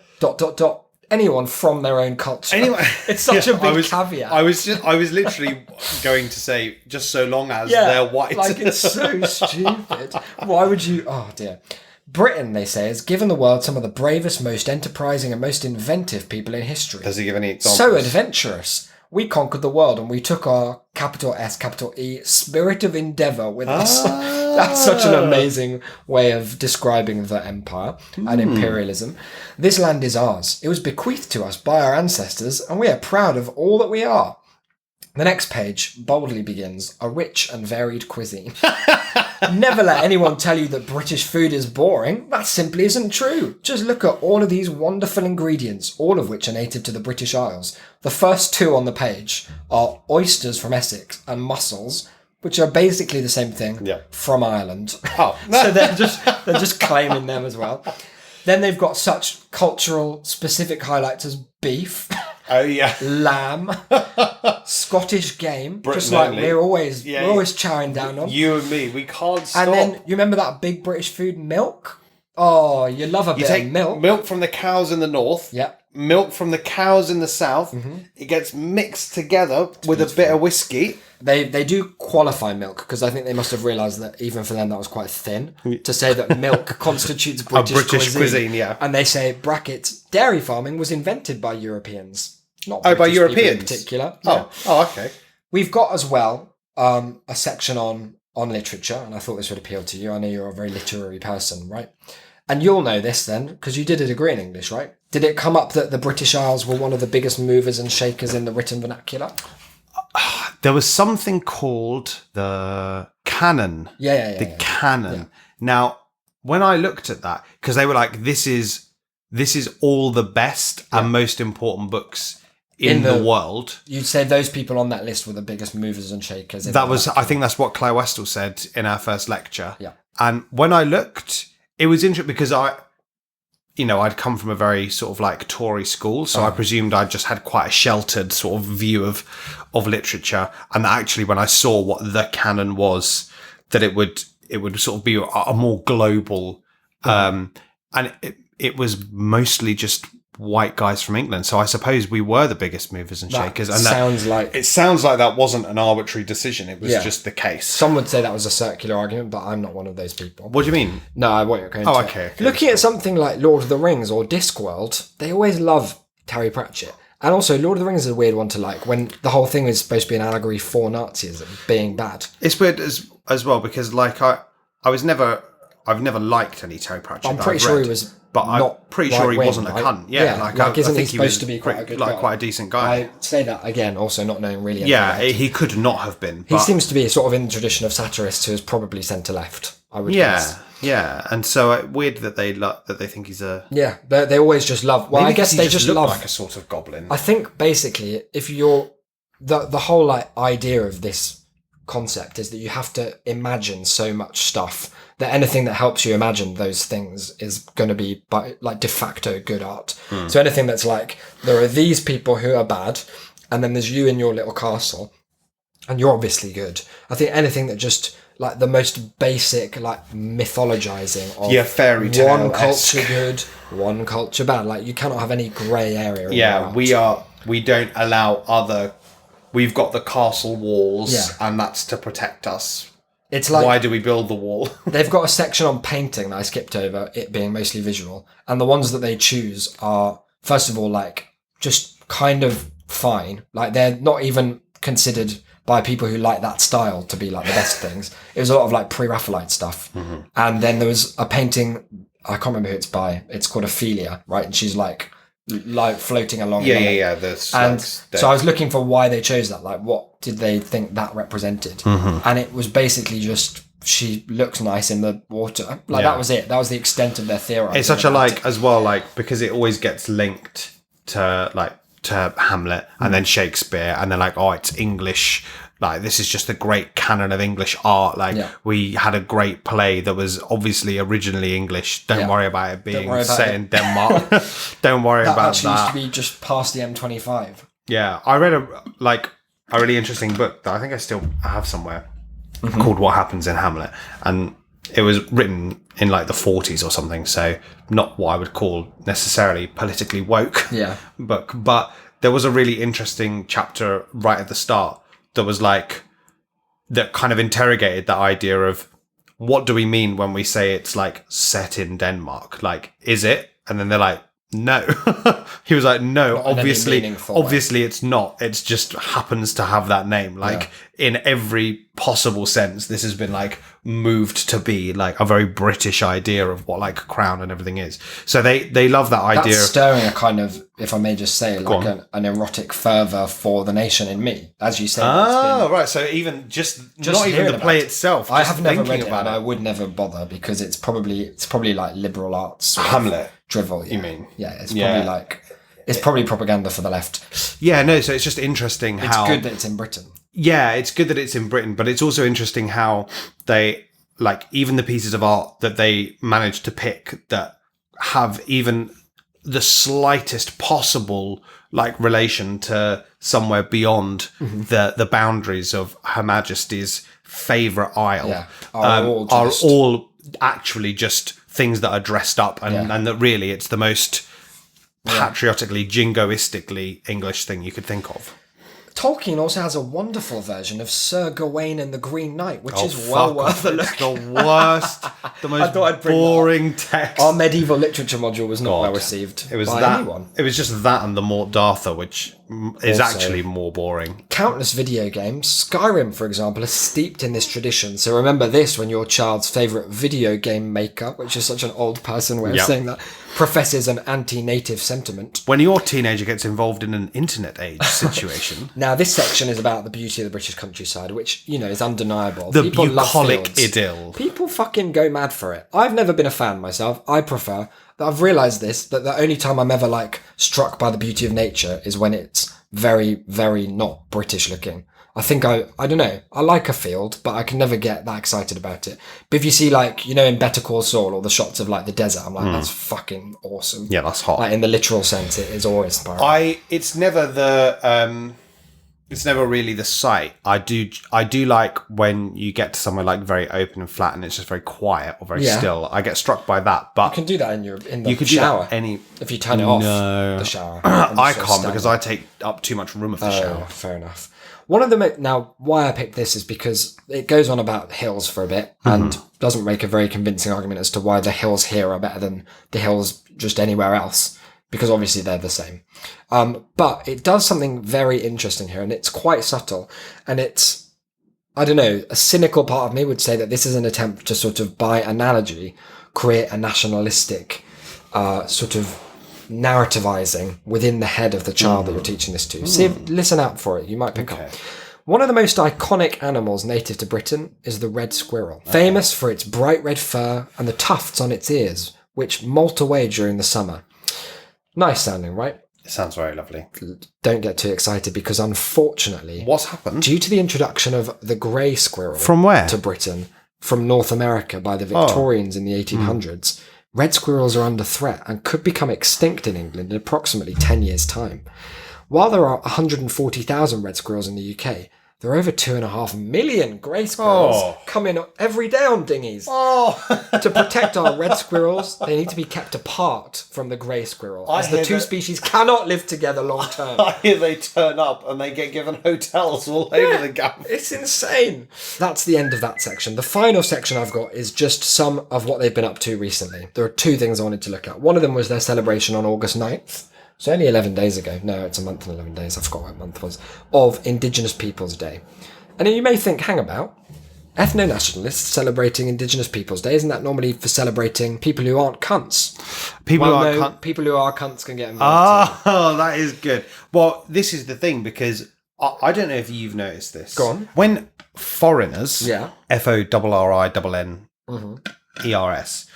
anyone from their own culture. Anyway, It's such a big caveat. I was literally going to say, just so long as they're white. Like, it's so stupid. Why would you... Oh, dear. Britain, they say, has given the world some of the bravest, most enterprising and most inventive people in history. Does he give any examples? So adventurous. We conquered the world and we took our capital S, capital E, spirit of endeavour with us. That's such an amazing way of describing the empire and imperialism. This land is ours. It was bequeathed to us by our ancestors and we are proud of all that we are. The next page boldly begins, a rich and varied cuisine. Never let anyone tell you that British food is boring. That simply isn't true. Just look at all of these wonderful ingredients, all of which are native to the British Isles. The first 2 on the page are oysters from Essex and mussels, which are basically the same thing from Ireland. Oh. So they're just claiming them as well. Then they've got such cultural specific highlights as beef. Oh yeah, Lamb, Scottish game, Britain just like only. we're always chowing down on. you and me, we can't stop. And then you remember that big British food, milk? Oh, you love a you bit take of milk. milk from the cows in the north. Yeah. Milk from the cows in the south. It gets mixed together with a bit of whiskey. They do qualify milk because I think they must have realised that even for them that was quite thin to say that milk constitutes British cuisine, yeah. And they say brackets dairy farming was invented by Europeans. Not By British people Europeans in particular. Oh, okay. We've got as well a section on literature, and I thought this would appeal to you. I know you're a very literary person, right? And you'll know this then, because you did a degree in English, right? Did it come up that the British Isles were one of the biggest movers and shakers in the written vernacular? There was something called the canon. The canon. Yeah. Now, when I looked at that, because they were like, this is all the best and most important books in the world. You'd say those people on that list were the biggest movers and shakers. I think that's what Claire Westall said in our first lecture. Yeah. And when I looked, it was interesting because I'd come from a very sort of like Tory school, so I presumed I just had quite a sheltered sort of view of literature. And actually, when I saw what the canon was, that it would sort of be a more global, and it was mostly just white guys from England. So I suppose we were the biggest movers and shakers. And it sounds like that wasn't an arbitrary decision. It was just the case. Some would say that was a circular argument, but I'm not one of those people. What do you mean? No, I won't go into it. Okay. Looking at something like Lord of the Rings or Discworld, they always love Terry Pratchett. And also, Lord of the Rings is a weird one to like, when the whole thing is supposed to be an allegory for Nazism being bad. It's weird as well, because like I've never liked any Terry Pratchett. I'm pretty sure he was... But I'm pretty sure he wasn't a cunt. Yeah, isn't I he think supposed to be quite a good guy? Quite a decent guy. I say that again, also not knowing really anything Yeah, about him. he could not have been. He seems to be sort of in the tradition of satirists who is probably centre left, I would guess. Yeah, and so weird that they think he's a... Yeah, they always just love... Well, I guess they just love... like a sort of goblin. I think basically, if you're... The whole like idea of this concept is that you have to imagine so much stuff that anything that helps you imagine those things is going to be like de facto good art. So anything that's like, there are these people who are bad, and then there's you in your little castle, and you're obviously good. I think anything that just, like the most basic, like mythologizing of fairy tale. One culture good, one culture bad. Like you cannot have any grey area. Yeah, we don't allow other... We've got the castle walls, and that's to protect us. It's like, why do we build the wall? They've got a section on painting that I skipped over, it being mostly visual. And the ones that they choose are, first of all, like, just kind of fine. Like, they're not even considered by people who like that style to be, like, the best things. It was a lot of, like, pre-Raphaelite stuff. Mm-hmm. And then there was a painting, I can't remember who it's by. It's called Ophelia, right? And she's, like floating along. Yeah. So I was looking for why they chose that. Like, what did they think that represented? Mm-hmm. And it was basically just she looks nice in the water. Like Yeah. that was it. That was the extent of their theory. It's such a as well, because it always gets linked to Hamlet and then Shakespeare, and they're like, oh, it's English. Like, this is just the great canon of English art. Like, we had a great play that was obviously originally English. Don't worry about it being set in Denmark. Don't worry about that. That actually used to be just past the M25. Yeah, I read a really interesting book that I think I still have somewhere called What Happens in Hamlet. And it was written in like the 40s or something. So not what I would call necessarily politically woke book. But there was a really interesting chapter right at the start that was like, that kind of interrogated that idea of what do we mean when we say it's like set in Denmark? Like, is it? And then they're like, no. He was like, no, obviously it's not. It just happens to have that name. Like, in every possible sense, this has been like moved to be like a very British idea of what like crown and everything is. So they love that idea. That's stirring a kind of, if I may just say, like an erotic fervour for the nation in me, as you say. Oh, right. So even just not even the play itself. I have never read it, about and I would never bother because it's probably like liberal arts sort of Hamlet drivel. You mean? Yeah, it's probably it's probably propaganda for the left. Yeah, no. So it's just interesting how it's good that it's in Britain. Yeah, it's good that it's in Britain, but it's also interesting how they, like, even the pieces of art that they managed to pick that have even the slightest possible, like, relation to somewhere beyond the boundaries of Her Majesty's favourite isle are all actually just things that are dressed up and that really it's the most patriotically, jingoistically English thing you could think of. Tolkien also has a wonderful version of Sir Gawain and the Green Knight, which is well worth a look. It's the worst, the most boring text. Our medieval literature module was not well received by anyone. It was just that and the Mort D'Arthur, which is actually more boring. Countless video games. Skyrim, for example, is steeped in this tradition. So remember this when your child's favourite video game maker, which is such an old person way of saying that, professes an anti-native sentiment. When your teenager gets involved in an internet age situation. Now, this section is about the beauty of the British countryside, which, you know, is undeniable. The bucolic idyll. People fucking go mad for it. I've never been a fan myself. I prefer... I've realised this, that the only time I'm ever, like, struck by the beauty of nature is when it's very, very not British looking. I think I don't know, I like a field, but I can never get that excited about it. But if you see, like, you know, in Better Call Saul, or the shots of, like, the desert, I'm like, that's fucking awesome. Yeah, that's hot. Like, in the literal sense, it is awe-inspiring. It's never really the sight. I do like when you get to somewhere like very open and flat and it's just very quiet or very still. I get struck by that. But you can do that in the you could shower. Do that if you turn it off the shower. I can't because I take up too much room of the shower. Fair enough. One of the now why I picked this is because it goes on about hills for a bit and doesn't make a very convincing argument as to why the hills here are better than the hills just anywhere else. Because obviously they're the same. But it does something very interesting here, and it's quite subtle. And it's, I don't know, a cynical part of me would say that this is an attempt to sort of, by analogy, create a nationalistic sort of narrativizing within the head of the child that you're teaching this to. Listen out for it, you might pick up. One of the most iconic animals native to Britain is the red squirrel. Famous for its bright red fur and the tufts on its ears, which molt away during the summer. Nice sounding, right? It sounds very lovely. Don't get too excited because unfortunately... What's happened? Due to the introduction of the grey squirrel... From where? ...to Britain, from North America by the Victorians in the 1800s, red squirrels are under threat and could become extinct in England in approximately 10 years' time. While there are 140,000 red squirrels in the UK, there are over 2.5 million grey squirrels coming every day on dinghies. To protect our red squirrels, they need to be kept apart from the grey squirrel, as the two species cannot live together long term. I hear they turn up and they get given hotels all over the gap. It's insane. That's the end of that section. The final section I've got is just some of what they've been up to recently. There are two things I wanted to look at. One of them was their celebration on August 9th. So only 11 days ago. No, it's a month and 11 days. I forgot what month was. Of Indigenous Peoples Day. And then you may think, hang about. Ethno-nationalists celebrating Indigenous Peoples Day, isn't that normally for celebrating people who aren't cunts? People who are cunts can get involved. Oh, that is good. Well, this is the thing because I don't know if you've noticed this. Go on. When foreigners, Yeah. FORRINNERS,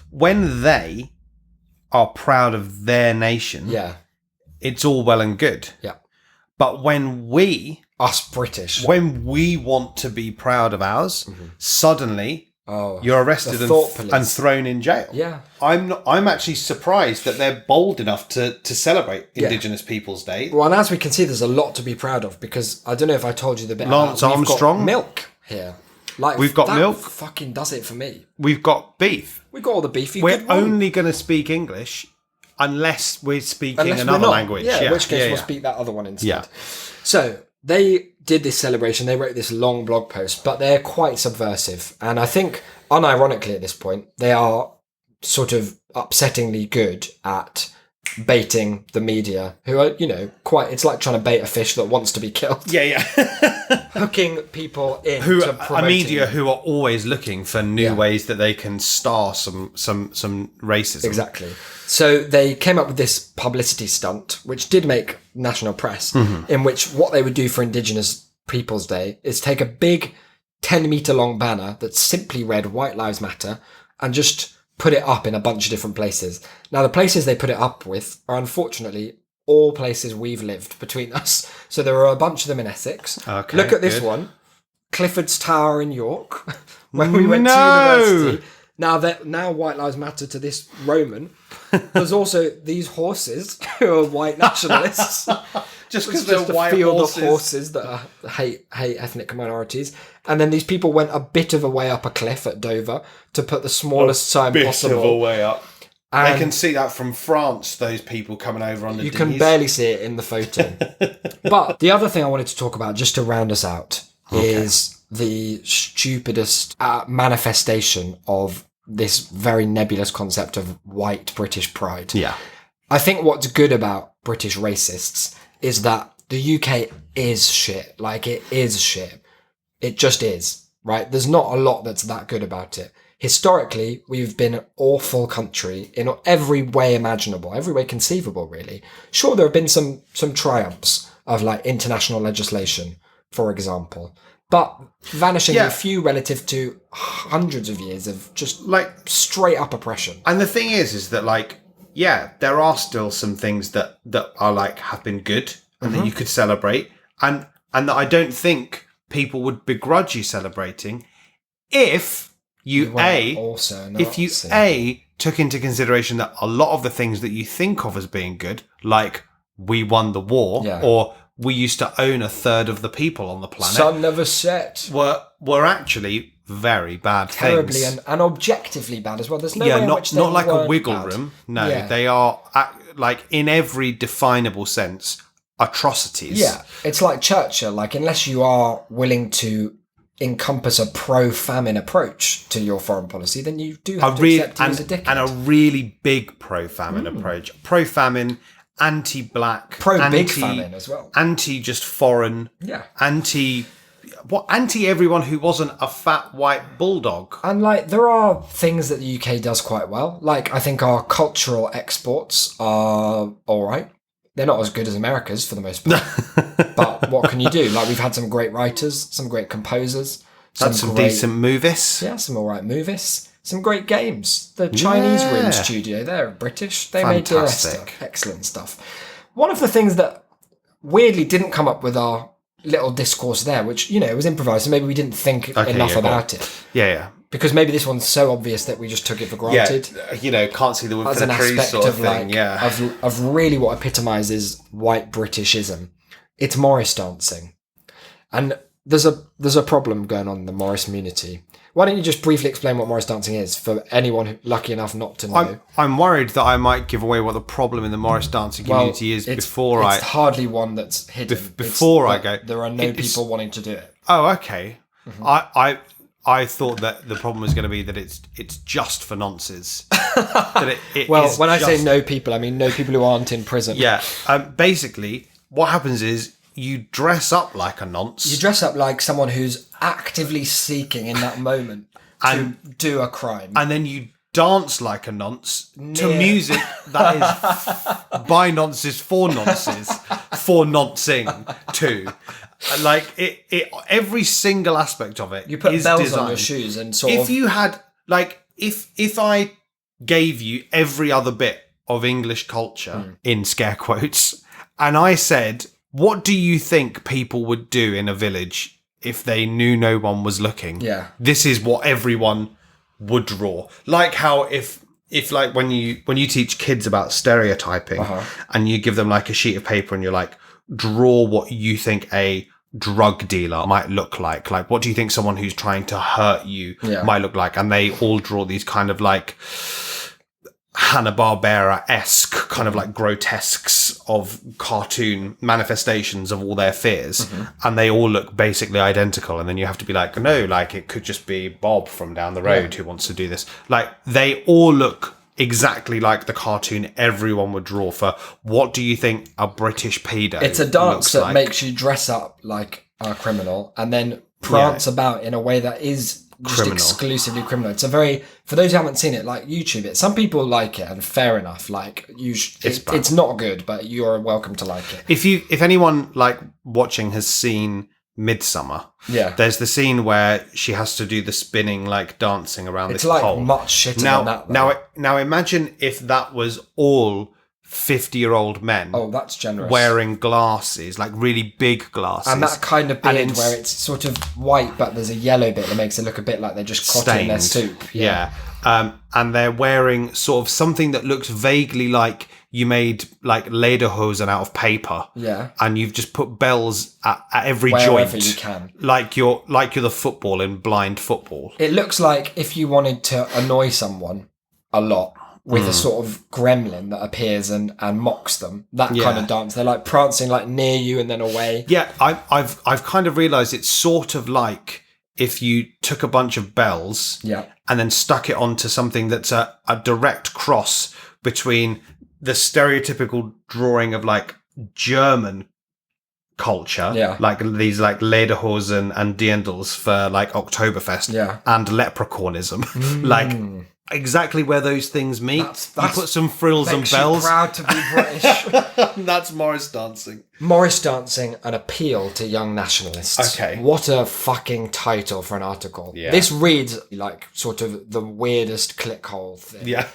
when they are proud of their nation, Yeah. it's all well and good. Yeah. But when we Us British. want to be proud of ours, suddenly Oh, you're arrested the thought police. and thrown in jail. Yeah. I'm actually surprised that they're bold enough to celebrate Yeah. Indigenous Peoples Day. Well, and as we can see, there's a lot to be proud of because I don't know if I told you the bit Lance about, we've got Armstrong? milk here. Like We've got that milk? Fucking does it for me. We've got beef. We've got all the beef. You We're could want. only going to speak English unless we're speaking Unless we're another not. language. Yeah, in which case yeah, we'll yeah. speak that other one instead. Yeah. So they did this celebration. They wrote this long blog post, but they're quite subversive. And I think, unironically at this point, they are sort of upsettingly good at baiting the media, who are, quite, it's like trying to bait a fish that wants to be killed. Yeah. Hooking people in Who to a promoting. media who are always looking for new Yeah. ways that they can star some racism. Exactly. So they came up with this publicity stunt, which did make national press, in which what they would do for Indigenous Peoples Day is take a big 10-meter long banner that simply read White Lives Matter and just put it up in a bunch of different places. Now, the places they put it up with are unfortunately all places we've lived between us. So there are a bunch of them in Essex. Okay, Look at this good. one. Clifford's Tower in York, where we went No! to university. Now White Lives Matter to this Roman. There's also these horses who are white nationalists. Just It's because they're just a white field horses. of horses that hate ethnic minorities. And then these people went a bit of a way up a cliff at Dover to put the smallest sign Bit possible. of a way up. And They can see that from France, those people coming over on the you can dinghies. barely see it in the photo. But the other thing I wanted to talk about, just to round us out, is the stupidest manifestation of this very nebulous concept of white British pride. Yeah. I think what's good about British racists is that the UK is shit. Like, it is shit. It just is, right? There's not a lot that's that good about it. Historically, we've been an awful country in every way imaginable, every way conceivable, really. Sure, there have been some triumphs of, like, international legislation, for example, but vanishingly few relative to hundreds of years of just, Like, straight up oppression. and the thing is that, like, yeah, there are still some things that are, like, have been good and that you could celebrate, and that I don't think people would begrudge you celebrating if you Also, if you took into consideration that a lot of the things that you think of as being good, like we won the war, Yeah. or we used to own a third of the people on the planet, sun never set. were actually very bad Terribly things. and objectively bad as well. There's no way in which they not like a weren't wiggle bad. room. No, Yeah. they are like in every definable sense atrocities. Yeah, it's like Churchill. Like, unless you are willing to encompass a pro-famine approach to your foreign policy, then you do have to accept him as a dickhead. and a really big pro-famine approach. Pro-famine, anti-black, Pro-big famine as well. anti just foreign, Yeah. anti everyone who wasn't a fat white bulldog. And, like, there are things that the UK does quite well. Like, I think our cultural exports are all right. They're not as good as America's for the most part. But what can you do? Like, we've had some great writers, some great composers. That's some great- decent movies. Yeah, some alright movies. Some great games. The Chinese Room Yeah. studio, they're British. They made Fantastic. excellent stuff. One of the things that weirdly didn't come up with our little discourse there, which, it was improvised, so maybe we didn't think enough yeah, go on. about it. Yeah. Because maybe this one's so obvious that we just took it for granted. Can't see the wood As for an the trees aspect sort of of, thing. like, Yeah. of really what epitomises white Britishism. It's Morris dancing. And there's a problem going on in the Morris community. Why don't you just briefly explain what Morris dancing is for anyone lucky enough not to know? I'm worried that I might give away what the problem in the Morris dancing community is it's before hardly one that's hidden. before I It's go. that there are no It's- people wanting to do it. Oh, okay. Mm-hmm. I thought that the problem was going to be that it's just for nonces. That it Well, is when I say just- no people, I mean no people who aren't in prison. yeah. Basically, what happens is you dress up like a nonce. You dress up like someone who's actively seeking in that moment to do a crime. and then you dance like a nonce to music that is by nonces for nonces for noncing too. Like it every single aspect of it. You put is bells designed. on your shoes and sort If of. you had like if I gave you every other bit of English culture in scare quotes, and I said, what do you think people would do in a village if they knew no one was looking? Yeah. This is what everyone would draw. Like how if like when you teach kids about stereotyping and you give them like a sheet of paper and you're like, draw what you think a drug dealer might look like what do you think someone who's trying to hurt you might look like, and they all draw these kind of like Hanna-Barbera-esque kind of like grotesques of cartoon manifestations of all their fears, and they all look basically identical, and then you have to be like, no, like it could just be Bob from down the road who wants to do this. Like they all look exactly like the cartoon everyone would draw for what do you think a British pedo It's a dance looks that like. makes you dress up like a criminal and then prance about in a way that is just Criminal. exclusively criminal. It's a very, for those who haven't seen it, like YouTube it. Some people like it, and fair enough. Like it's not good, but you're welcome to like it. If anyone like watching has seen Midsummer, there's the scene where she has to do the spinning like dancing around It's this like pole. much shitter than that. Though. Now imagine if that was all 50-year-old men Oh, that's generous. wearing glasses, like really big glasses. And that kind of beard it's where it's sort of white, but there's a yellow bit that makes it look a bit like they're just caught in their soup. Yeah. And they're wearing sort of something that looks vaguely like you made like lederhosen out of paper. Yeah. And you've just put bells at every Wherever joint. you can. Like you're the football in blind football. It looks like if you wanted to annoy someone a lot with a sort of gremlin that appears and mocks them, that kind of dance. They're like prancing like near you and then away. Yeah, I've kind of realised it's sort of like if you took a bunch of bells and then stuck it onto something that's a direct cross between the stereotypical drawing of like German culture, like these like lederhosen and dirndls for like Oktoberfest and leprechaunism, like exactly where those things meet. You put some frills and bells. You proud to be British. That's Morris dancing. Morris dancing, an appeal to young nationalists. Okay. What a fucking title for an article. Yeah. This reads like sort of the weirdest clickhole thing. Yeah.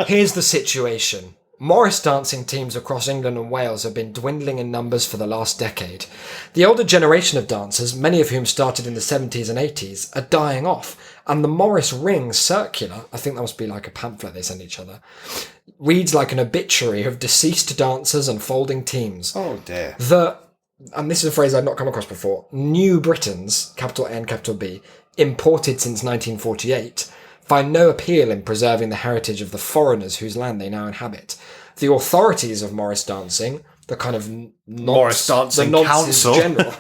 Here's the situation. Morris dancing teams across England and Wales have been dwindling in numbers for the last decade. The older generation of dancers, many of whom started in the 70s and 80s, are dying off. And the Morris Ring Circular, I think that must be like a pamphlet they send each other, reads like an obituary of deceased dancers and folding teams. Oh dear. And this is a phrase I'd not come across before, New Britons, capital N, capital B, imported since 1948, find no appeal in preserving the heritage of the foreigners whose land they now inhabit. The authorities of Morris dancing, the kind of Morris Dancing Council, general,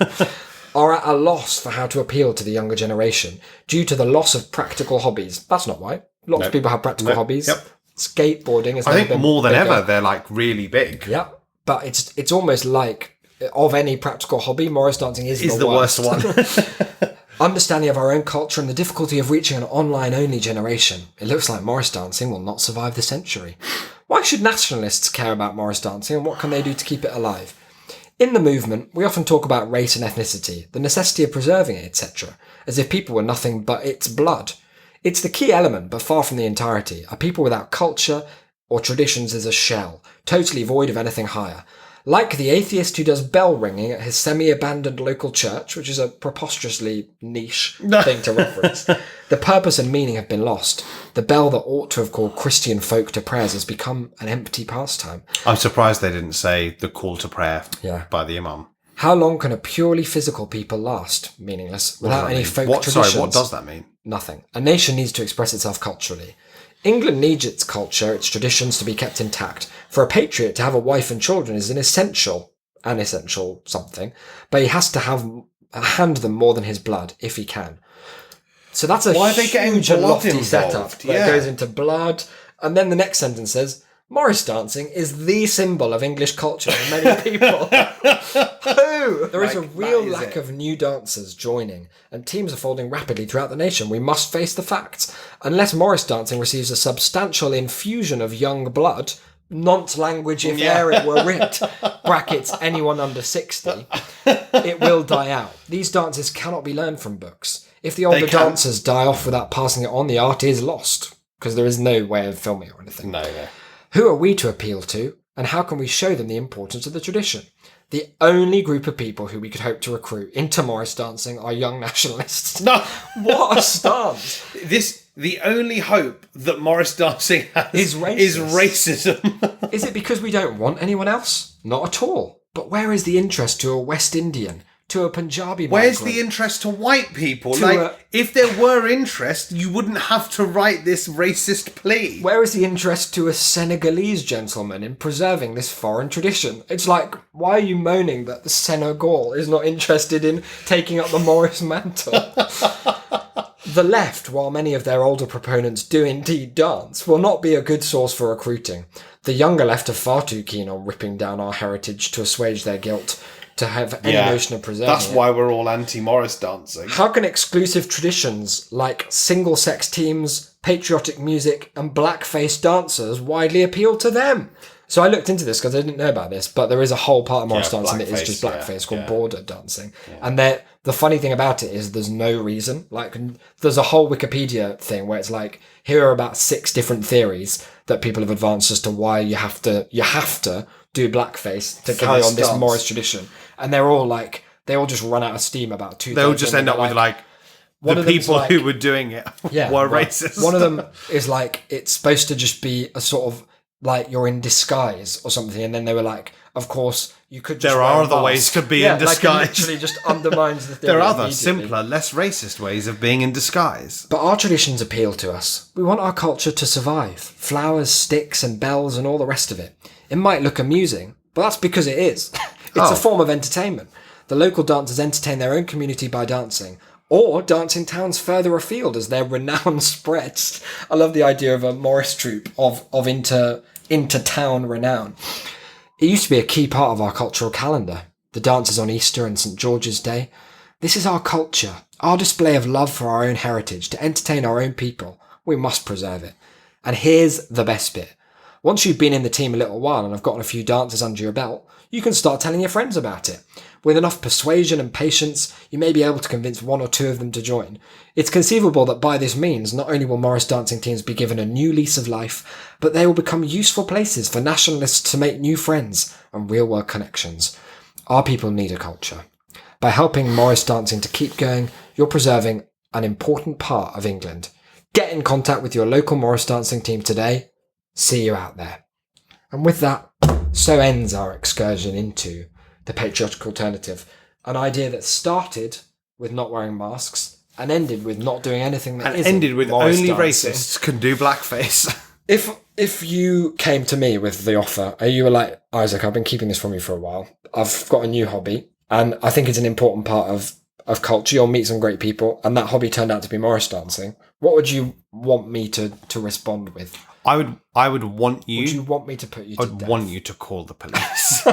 are at a loss for how to appeal to the younger generation due to the loss of practical hobbies. That's not right. Lots of people have practical hobbies. Yep. Skateboarding has I never think been more than bigger. ever they're like really big. Yeah, but it's almost like of any practical hobby, Morris dancing is the worst one. Understanding of our own culture and the difficulty of reaching an online-only generation. It looks like Morris dancing will not survive the century. Why should nationalists care about Morris dancing, and what can they do to keep it alive? In the movement, we often talk about race and ethnicity, the necessity of preserving it, etc., as if people were nothing but its blood. It's the key element, but far from the entirety. A people without culture or traditions is a shell, totally void of anything higher. Like the atheist who does bell ringing at his semi-abandoned local church, which is a preposterously niche thing to reference, the purpose and meaning have been lost. The bell that ought to have called Christian folk to prayers has become an empty pastime. I'm surprised they didn't say the call to prayer by the imam. How long can a purely physical people last? Meaningless. Without any folk traditions. Sorry, what does that mean? Nothing. A nation needs to express itself culturally. England needs its culture, its traditions to be kept intact. For a patriot to have a wife and children is an essential something, but he has to hand them more than his blood, if he can. So that's a Why are they getting huge and blood lofty involved? setup that goes into blood. And then the next sentence says, Morris dancing is the symbol of English culture for many people. Who? There is a real that is lack it. of new dancers joining, and teams are folding rapidly throughout the nation. We must face the facts. Unless Morris dancing receives a substantial infusion of young blood, nonce language if e'er it were writ, brackets anyone under 60, it will die out. These dances cannot be learned from books. If the older can't. dancers die off without passing it on, the art is lost, because there is no way of filming or anything. No. Who are we to appeal to, and how can we show them the importance of the tradition? The only group of people who we could hope to recruit into Morris dancing are young nationalists. No. What a stance! The only hope that Morris dancing has Is is racist. racism. Is it because we don't want anyone else? Not at all. But where is the interest to a West Indian, to a Punjabi Where's migrant? the interest to white people? To if there were interest, you wouldn't have to write this racist plea. Where is the interest to a Senegalese gentleman in preserving this foreign tradition? It's like, why are you moaning that the Senegal is not interested in taking up the Morris mantle? The left, while many of their older proponents do indeed dance, will not be a good source for recruiting. The younger left are far too keen on ripping down our heritage to assuage their guilt, to have any notion of preserving That's it. why we're all anti-Morris dancing. How can exclusive traditions like single-sex teams, patriotic music, and blackface dancers widely appeal to them? So I looked into this because I didn't know about this, but there is a whole part of Morris dancing that is just blackface called border dancing. And the funny thing about it is there's no reason. Like, there's a whole Wikipedia thing where it's like, here are about 6 different theories that people have advanced as to why you have to do blackface to carry on this dance. Morris tradition. And they're all like, they all just run out of steam about 2 They'll just end up with like one the of them's people like- who were doing it were right. racist. One of them is like, it's supposed to just be a sort of like you're in disguise or something, and then they were like, of course you could just There wear are a other mask. ways to be in Like, it disguise. literally just undermines the theory There are other immediately. simpler, less racist ways of being in disguise. But our traditions appeal to us. We want our culture to survive. Flowers, sticks and bells and all the rest of it. It might look amusing, but that's because it is. It's a form of entertainment. The local dancers entertain their own community by dancing, or dance in towns further afield as their renown spreads. I love the idea of a Morris troupe of inter-town renown. It used to be a key part of our cultural calendar. The dances on Easter and St. George's Day. This is our culture, our display of love for our own heritage, to entertain our own people. We must preserve it. And here's the best bit. Once you've been in the team a little while and have gotten a few dances under your belt, you can start telling your friends about it. With enough persuasion and patience, you may be able to convince 1 or 2 of them to join. It's conceivable that by this means, not only will Morris dancing teams be given a new lease of life, but they will become useful places for nationalists to make new friends and real-world connections. Our people need a culture. By helping Morris dancing to keep going, you're preserving an important part of England. Get in contact with your local Morris dancing team today. See you out there. And with that, so ends our excursion into the patriotic alternative, an idea that started with not wearing masks and ended with not doing anything that And isn't ended with Morris only dancing. racists can do blackface. If you came to me with the offer, you were like, Isaac, I've been keeping this from you for a while. I've got a new hobby, and I think it's an important part of culture. You'll meet some great people, and that hobby turned out to be Morris dancing. What would you want me to respond with? I would want you. Would you want me to put you to I'd death? want you to call the police.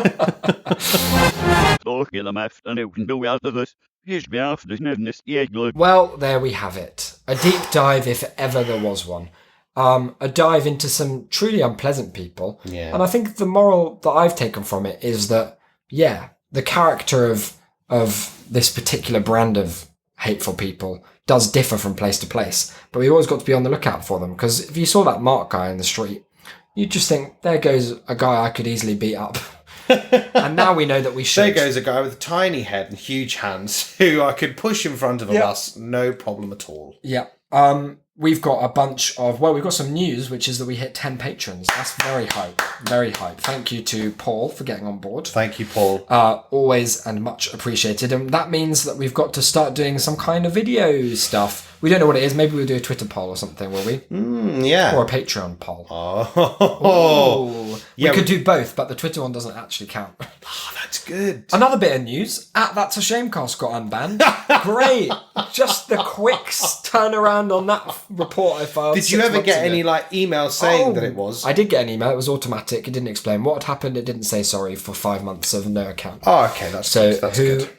Look at them after now can do after this. Here's me after this nevness, yeah, good. Well, there we have it. A deep dive, if ever there was one. A dive into some truly unpleasant people. Yeah. And I think the moral that I've taken from it is that, yeah, the character of this particular brand of hateful people does differ from place to place. But we've always got to be on the lookout for them. Because if you saw that Mark guy in the street, you'd just think, there goes a guy I could easily beat up. And now we know that we should. There goes a guy with a tiny head and huge hands who I could push in front of a bus, no problem at all. Yeah. We've got a bunch of, we've got some news, which is that we hit 10 patrons. That's very hype. Very hype. Thank you to Paul for getting on board. Thank you, Paul. Always and much appreciated. And that means that we've got to start doing some kind of video stuff. We don't know what it is. Maybe we'll do a Twitter poll or something, will we? Yeah. Or a Patreon poll. Oh. We could do both, but the Twitter one doesn't actually count. Oh, that's good. Another bit of news. That's a Shamecast got unbanned. Great. Just the quick turnaround on that report I filed. Did you 6 ever months get ago. any emails saying that it was? I did get an email. It was automatic. It didn't explain what had happened. It didn't say sorry for 5 months of no account. Oh, okay. That's So good. That's who good.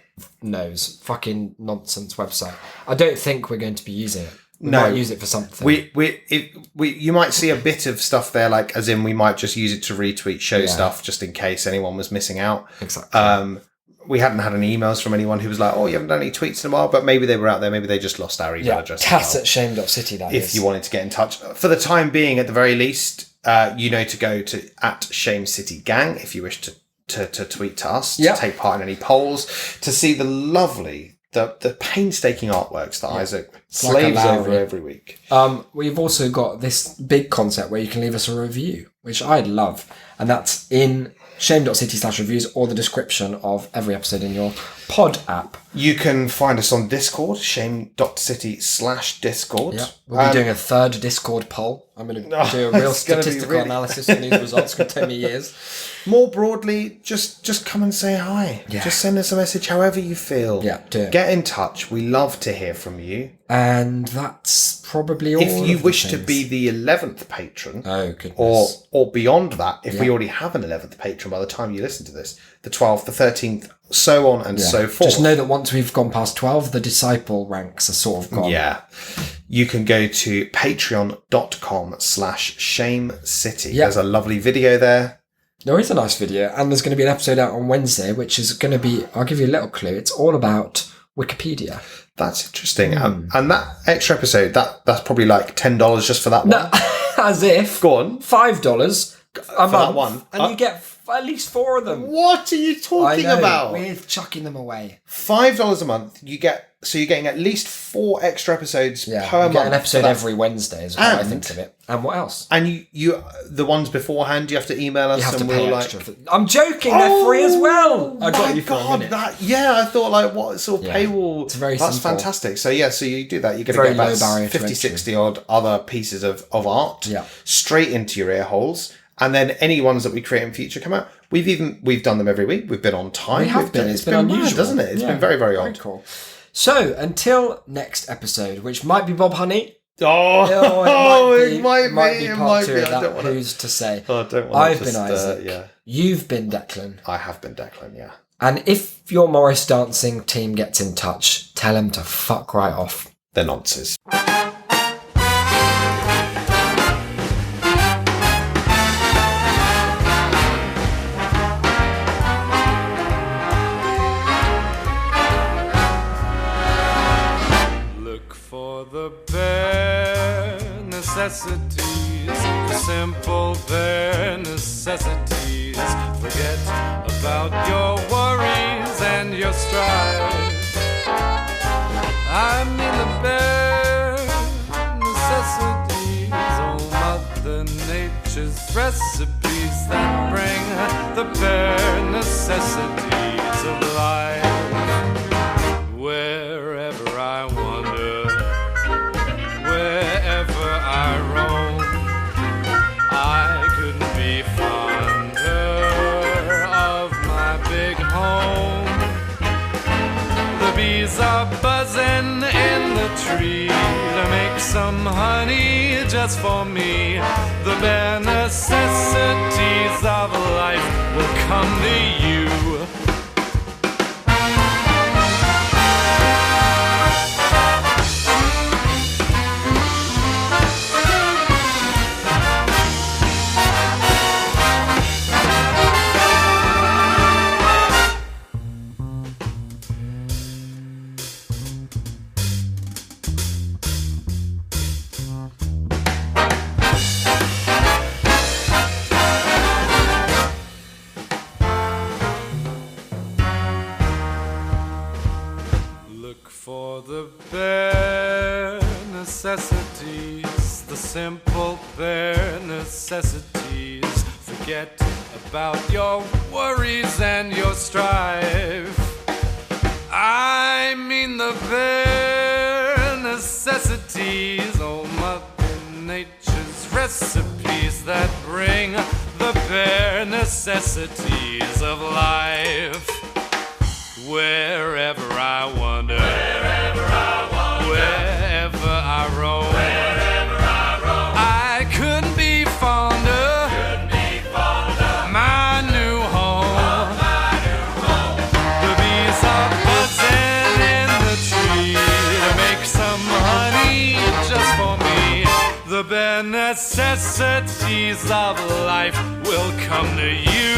knows? Fucking nonsense website. I don't think we're going to be using it. We No. might use it for something. You might see a bit of stuff there, like as in we might just use it to retweet show stuff just in case anyone was missing out. Exactly. We hadn't had any emails from anyone who was like, "Oh, you haven't done any tweets in a while," but maybe they were out there. Maybe they just lost our email address. as Cat well. at shame.city, that If is. you wanted to get in touch, for the time being, at the very least, to go to @ShameCityGang if you wish to tweet to us, Yep. to take part in any polls, to see the lovely, the painstaking artworks that Isaac like a slaves over Lowry. every week. We've also got this big concept where you can leave us a review, which I'd love. And that's in shame.city/reviews or the description of every episode in your pod app. You can find us on Discord, shame.city/Discord. Yeah. We'll be doing a third Discord poll. I'm going to do a real it's gonna be statistical really- analysis on these results. It's going to take me years. More broadly, just come and say hi. Yeah. Just send us a message however you feel. Yeah, do it. Get in touch. We love to hear from you. And that's probably all. If you of the wish to things. be the 11th patron, Oh, goodness. or beyond that, if we already have an 11th patron by the time you listen to this, the 12th, the 13th, so on and so forth. Just know that once we've gone past 12, the disciple ranks are sort of gone. Yeah. You can go to patreon.com/shamecity. Yeah. There's a lovely video there. There is a nice video, and there's going to be an episode out on Wednesday, which is going to be, I'll give you a little clue, it's all about Wikipedia. That's interesting. And that extra episode, that's probably like $10 just for that one. As if Go on. $5 a month, one. and you get at least 4 of them. What are you I talking know, about? we're chucking them away. $5 a month. So you're getting at least 4 extra episodes Yeah, per you month. get an for episode that. every Wednesday is how I And- think of it. And what else? And you the ones beforehand, you have to email us You have to and pay we'll extra. I'm joking, they're free as well. I got you for a minute. I thought like what sort of Yeah, paywall? it's very That's simple. fantastic. So so you do that. You're going Very to get low about barrier to 50, entry. 60 odd other pieces of art Yeah. straight into your ear holes. And then any ones that we create in future come out. We've done them every week. We've been on time. We have We've been. done- It's been mad, unusual, doesn't it? It's been very, very odd. Cool. So until next episode, which might be Bob Honey. Oh, It might be It part might 2 be. of I that. don't want to. Who's to say? I don't want I've to been just, Isaac. yeah. You've been Declan. I have been Declan. Yeah. And if your Morris dancing team gets in touch, tell them to fuck right off. They're nonsense. Look for the bare necessities, the simple bare necessities. Forget about your worries and your strife. I mean the bare necessities, oh Mother Nature's recipes that bring the bare necessities of life. Wherever I wander, wherever I roam, I couldn't be fonder of my big home. The bees are buzzing in the tree to make some honey just for me. The bare necessities of life will come to you. Look for the bare necessities, the simple bare necessities. Forget about your worries and your strife. I mean the bare necessities necessities, oh Mother Nature's recipes that bring the bare necessities of life. Wherever I wander, wherever I roam, I couldn't be fonder, my new home. The bees are buzzing in the tree to make some honey just for me. The bare necessities of life will come to you.